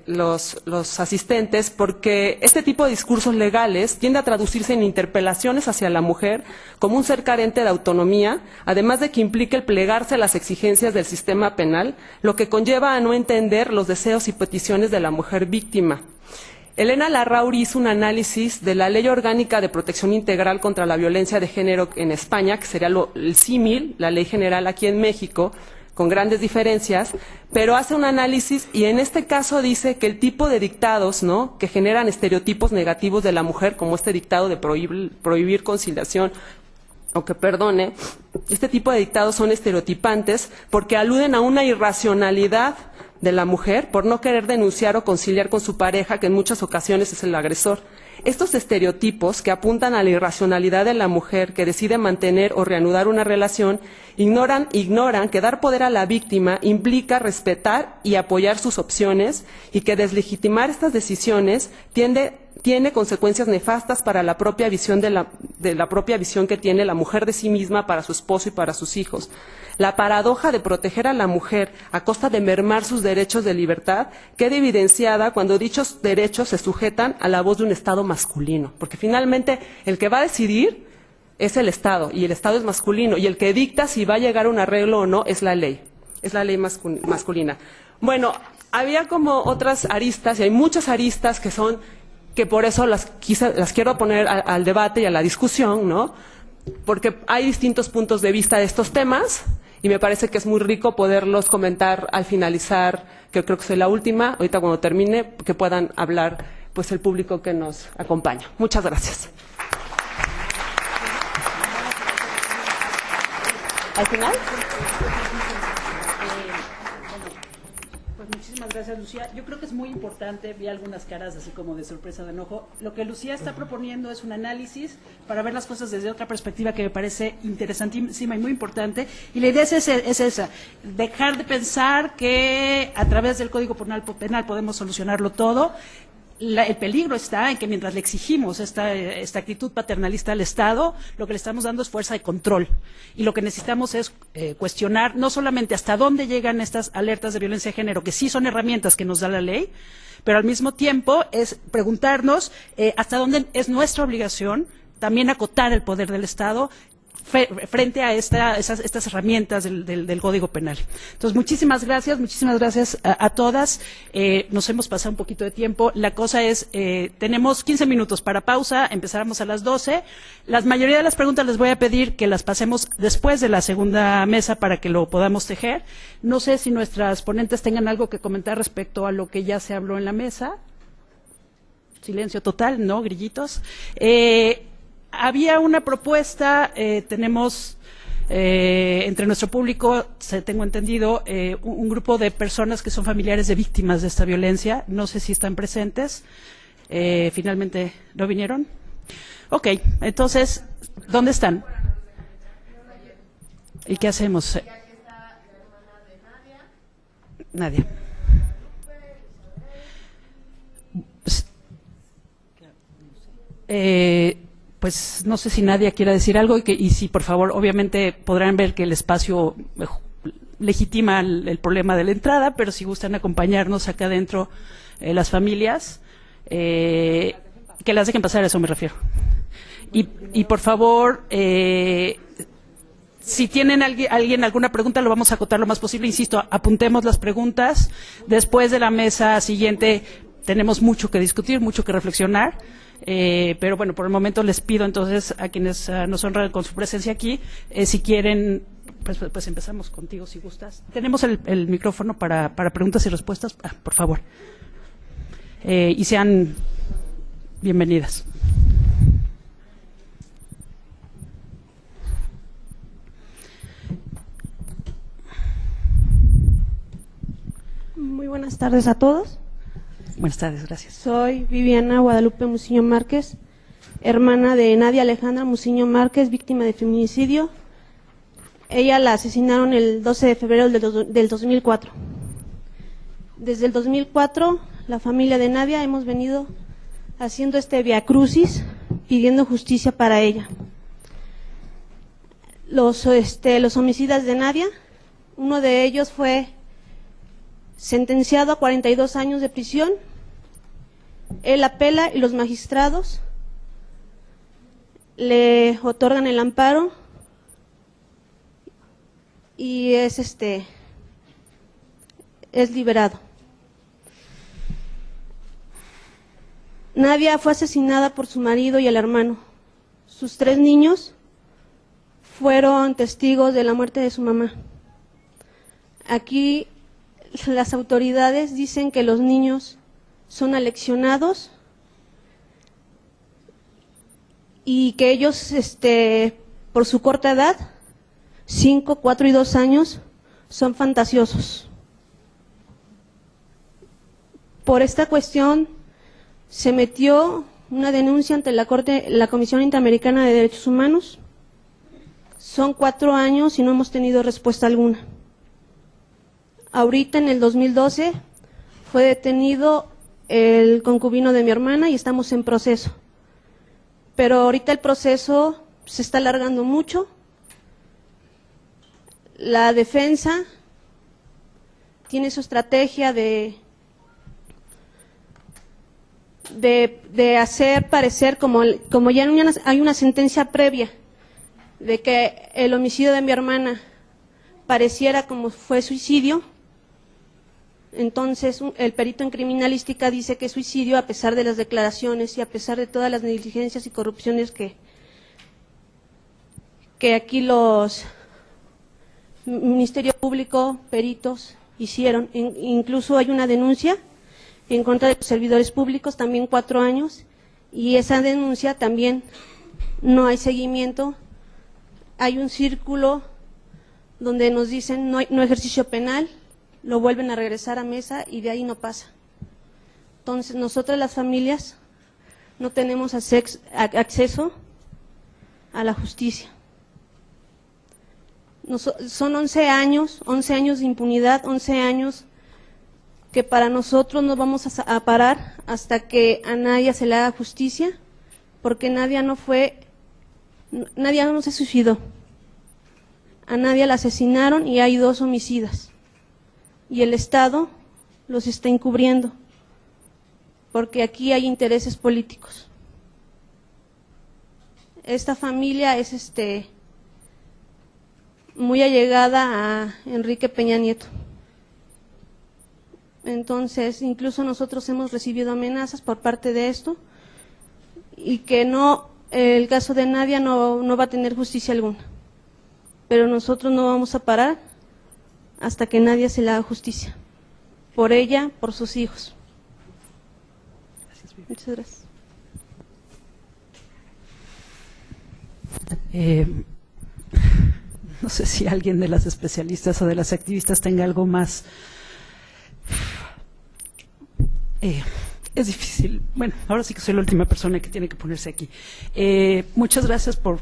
los asistentes, porque este tipo de discursos legales tiende a traducirse en interpelaciones hacia la mujer como un ser carente de autonomía, además de que implica el plegarse a las exigencias del sistema penal, lo que conlleva a no entender los deseos y peticiones de la mujer víctima. Elena Larrauri hizo un análisis de la Ley Orgánica de Protección Integral contra la Violencia de Género en España, que sería el símil, la Ley General aquí en México, con grandes diferencias, pero hace un análisis y en este caso dice que el tipo de dictados, ¿no?, que generan estereotipos negativos de la mujer, como este dictado de prohibir conciliación o que perdone, este tipo de dictados son estereotipantes porque aluden a una irracionalidad de la mujer por no querer denunciar o conciliar con su pareja, que en muchas ocasiones es el agresor. Estos estereotipos que apuntan a la irracionalidad de la mujer que decide mantener o reanudar una relación ignoran que dar poder a la víctima implica respetar y apoyar sus opciones y que deslegitimar estas decisiones tiene consecuencias nefastas para la propia visión de la propia visión que tiene la mujer de sí misma para su esposo y para sus hijos. La paradoja de proteger a la mujer a costa de mermar sus derechos de libertad queda evidenciada cuando dichos derechos se sujetan a la voz de un Estado masculino, porque finalmente el que va a decidir es el Estado, y el Estado es masculino, y el que dicta si va a llegar a un arreglo o no es la ley masculina. Bueno, había como otras aristas, y hay muchas aristas que por eso las quiero poner al debate y a la discusión, ¿no? Porque hay distintos puntos de vista de estos temas, y me parece que es muy rico poderlos comentar al finalizar, que creo que soy la última, ahorita cuando termine, que puedan hablar pues el público que nos acompaña. Muchas gracias. ¿Al final? Pues muchísimas gracias, Lucía. Yo creo que es muy importante, vi algunas caras así como de sorpresa, de enojo. Lo que Lucía está proponiendo es un análisis para ver las cosas desde otra perspectiva que me parece interesantísima y muy importante. Y la idea es esa, dejar de pensar que a través del Código Penal podemos solucionarlo todo. El peligro está en que mientras le exigimos esta actitud paternalista al Estado, lo que le estamos dando es fuerza de control. Y lo que necesitamos es cuestionar no solamente hasta dónde llegan estas alertas de violencia de género, que sí son herramientas que nos da la ley, pero al mismo tiempo es preguntarnos hasta dónde es nuestra obligación también acotar el poder del Estado frente a estas herramientas del Código Penal. Entonces, muchísimas gracias a todas. Nos hemos pasado un poquito de tiempo. La cosa es, tenemos 15 minutos para pausa, empezaremos a las 12. La mayoría de las preguntas les voy a pedir que las pasemos después de la segunda mesa para que lo podamos tejer. No sé si nuestras ponentes tengan algo que comentar respecto a lo que ya se habló en la mesa. Silencio total, ¿no? Grillitos. Había una propuesta, tenemos entre nuestro público, tengo entendido, un grupo de personas que son familiares de víctimas de esta violencia. No sé si están presentes. Finalmente, ¿no vinieron? Ok, entonces, ¿dónde están? ¿Y qué hacemos? Nadia. Pues no sé si Nadia quiera decir algo y si por favor, obviamente podrán ver que el espacio legitima el problema de la entrada, pero si gustan acompañarnos acá adentro las familias, que las dejen pasar, a eso me refiero. Y por favor, si tienen alguien alguna pregunta, lo vamos a acotar lo más posible. Insisto, apuntemos las preguntas. Después de la mesa siguiente tenemos mucho que discutir, mucho que reflexionar. Pero bueno, por el momento les pido entonces a quienes nos honran con su presencia aquí, si quieren, pues empezamos contigo si gustas. Tenemos el micrófono para preguntas y respuestas, por favor. Y sean bienvenidas. Muy buenas tardes a todos. Buenas tardes, gracias. Soy Viviana Guadalupe Muciño Márquez, hermana de Nadia Alejandra Muciño Márquez, víctima de feminicidio. Ella la asesinaron el 12 de febrero del 2004. Desde el 2004, la familia de Nadia hemos venido haciendo este viacrucis, pidiendo justicia para ella. Los homicidas de Nadia, uno de ellos fue sentenciado a 42 años de prisión. Él apela y los magistrados le otorgan el amparo y es liberado. Nadia fue asesinada por su marido y el hermano. Sus 3 niños fueron testigos de la muerte de su mamá. Aquí las autoridades dicen que los niños son aleccionados y que ellos, por su corta edad, 5, 4 y 2 años, son fantasiosos. Por esta cuestión se metió una denuncia ante la Comisión Interamericana de Derechos Humanos. Son 4 años y no hemos tenido respuesta alguna. Ahorita, en el 2012, fue detenido el concubino de mi hermana y estamos en proceso. Pero ahorita el proceso se está alargando mucho. La defensa tiene su estrategia de hacer parecer como ya hay una sentencia previa de que el homicidio de mi hermana pareciera como fue suicidio. Entonces el perito en criminalística dice que es suicidio a pesar de las declaraciones y a pesar de todas las negligencias y corrupciones que aquí los Ministerio Público, peritos hicieron. Incluso hay una denuncia en contra de los servidores públicos, también 4 años, y esa denuncia también no hay seguimiento. Hay un círculo donde nos dicen no ejercicio penal, lo vuelven a regresar a mesa y de ahí no pasa. Entonces, nosotras las familias no tenemos acceso a la justicia. Son 11 años de impunidad, 11 años que para nosotros no vamos a parar hasta que a Nadia se le haga justicia, porque Nadia no se suicidó. A Nadia la asesinaron y hay 2 homicidas. Y el Estado los está encubriendo, porque aquí hay intereses políticos. Esta familia es muy allegada a Enrique Peña Nieto. Entonces, incluso nosotros hemos recibido amenazas por parte de esto, y que el caso de Nadia no va a tener justicia alguna. Pero nosotros no vamos a parar hasta que Nadia se le haga justicia. Por ella, por sus hijos. Muchas gracias. No sé si alguien de las especialistas o de las activistas tenga algo más. Es difícil. Bueno, ahora sí que soy la última persona que tiene que ponerse aquí. Muchas gracias por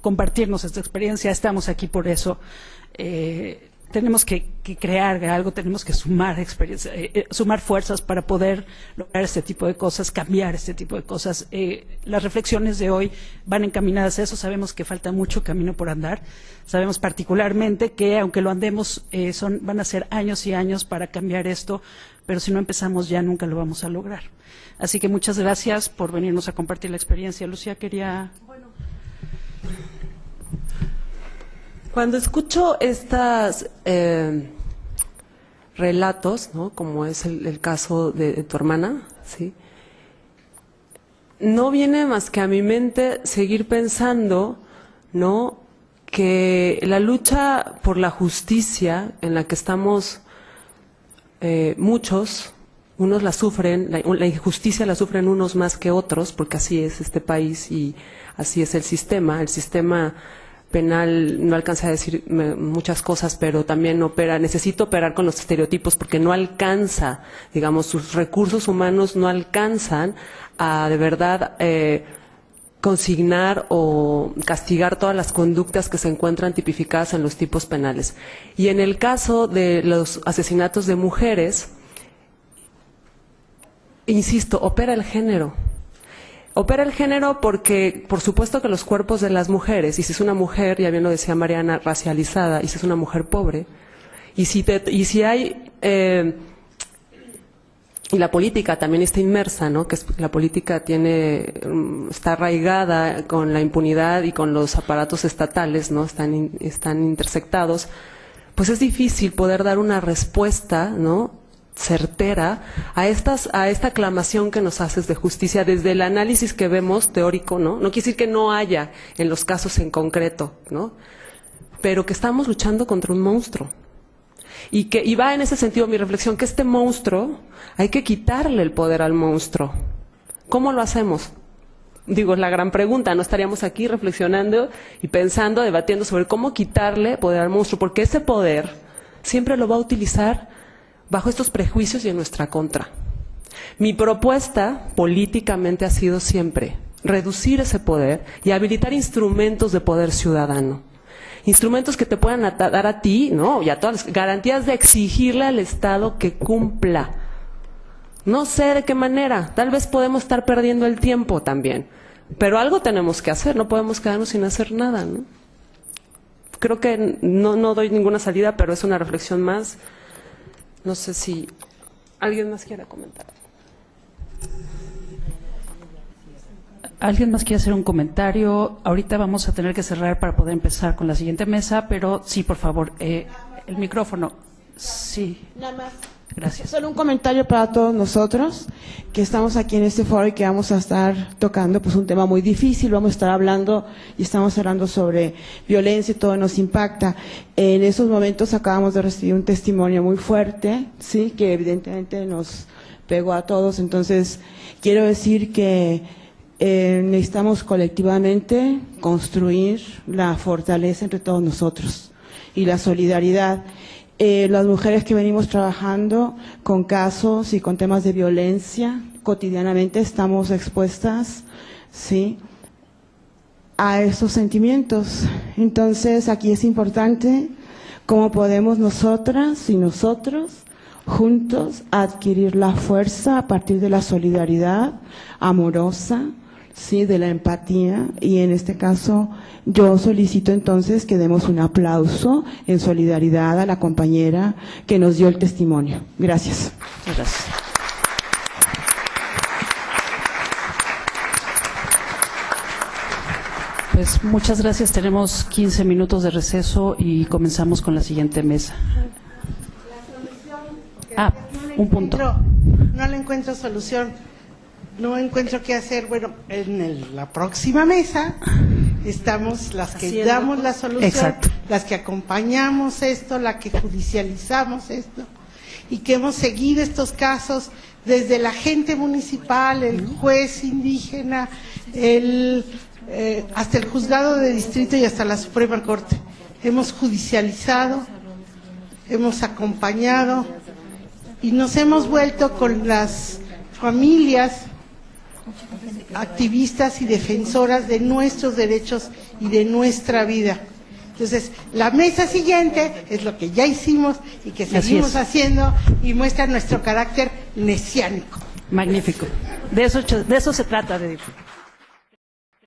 compartirnos esta experiencia. Estamos aquí por eso. Tenemos que crear algo, tenemos que sumar experiencia, sumar fuerzas para poder lograr este tipo de cosas, cambiar este tipo de cosas. Las reflexiones de hoy van encaminadas a eso. Sabemos que falta mucho camino por andar. Sabemos particularmente que, aunque lo andemos, van a ser años y años para cambiar esto, pero si no empezamos ya nunca lo vamos a lograr. Así que muchas gracias por venirnos a compartir la experiencia. Lucía quería... Cuando escucho estos relatos, ¿no?, como es el caso de tu hermana, ¿sí?, no viene más que a mi mente seguir pensando, ¿no?, que la lucha por la justicia en la que estamos muchos, unos la sufren, la injusticia la sufren unos más que otros, porque así es este país y así es el sistema penal. No alcanza a decir muchas cosas, pero también necesita operar con los estereotipos, porque no alcanza, digamos, sus recursos humanos no alcanzan a de verdad consignar o castigar todas las conductas que se encuentran tipificadas en los tipos penales. Y en el caso de los asesinatos de mujeres, insisto, opera el género. Opera el género porque, por supuesto, que los cuerpos de las mujeres, y si es una mujer, ya bien lo decía Mariana, racializada, y si es una mujer pobre, y si hay, y la política también está inmersa, ¿no?, que la política está arraigada con la impunidad y con los aparatos estatales, ¿no?, están intersectados, pues es difícil poder dar una respuesta, ¿no?, certera a esta aclamación que nos haces de justicia desde el análisis que vemos teórico, ¿no? No quiere decir que no haya en los casos en concreto, ¿no?, pero que estamos luchando contra un monstruo. Y va en ese sentido mi reflexión, que este monstruo hay que quitarle el poder al monstruo. ¿Cómo lo hacemos? Digo, es la gran pregunta. No estaríamos aquí reflexionando y pensando, debatiendo sobre cómo quitarle poder al monstruo, porque ese poder siempre lo va a utilizar bajo estos prejuicios y en nuestra contra. Mi propuesta políticamente ha sido siempre reducir ese poder y habilitar instrumentos de poder ciudadano. Instrumentos que te puedan dar a ti, ¿no? Y a todas las garantías de exigirle al Estado que cumpla. No sé de qué manera. Tal vez podemos estar perdiendo el tiempo también. Pero algo tenemos que hacer. No podemos quedarnos sin hacer nada, ¿no? Creo que no doy ninguna salida, pero es una reflexión más. No sé si alguien más quiera comentar. ¿Alguien más quiere hacer un comentario? Ahorita vamos a tener que cerrar para poder empezar con la siguiente mesa, pero sí, por favor, el micrófono. Sí. Nada más. Gracias. Solo un comentario para todos nosotros que estamos aquí en este foro y que vamos a estar tocando pues un tema muy difícil. Vamos a estar hablando y estamos hablando sobre violencia y todo nos impacta. En esos momentos acabamos de recibir un testimonio muy fuerte, sí, que evidentemente nos pegó a todos. Entonces quiero decir que necesitamos colectivamente construir la fortaleza entre todos nosotros y la solidaridad. Las mujeres que venimos trabajando con casos y con temas de violencia, cotidianamente estamos expuestas, ¿sí?, a esos sentimientos. Entonces, aquí es importante cómo podemos nosotras y nosotros juntos adquirir la fuerza a partir de la solidaridad amorosa, sí, de la empatía, y en este caso yo solicito entonces que demos un aplauso en solidaridad a la compañera que nos dio el testimonio. Gracias. Gracias. Pues muchas gracias. Tenemos 15 minutos de receso y comenzamos con la siguiente mesa. Un punto. No le encuentro solución. No encuentro qué hacer. Bueno, en la próxima mesa estamos las que damos la solución, exacto, las que acompañamos esto, las que judicializamos esto y que hemos seguido estos casos desde la agente municipal, el juez indígena, hasta el juzgado de distrito y hasta la Suprema Corte. Hemos judicializado, hemos acompañado y nos hemos vuelto con las familias activistas y defensoras de nuestros derechos y de nuestra vida. Entonces, la mesa siguiente es lo que ya hicimos y que seguimos haciendo y muestra nuestro carácter mesiánico. Magnífico. De eso se trata, de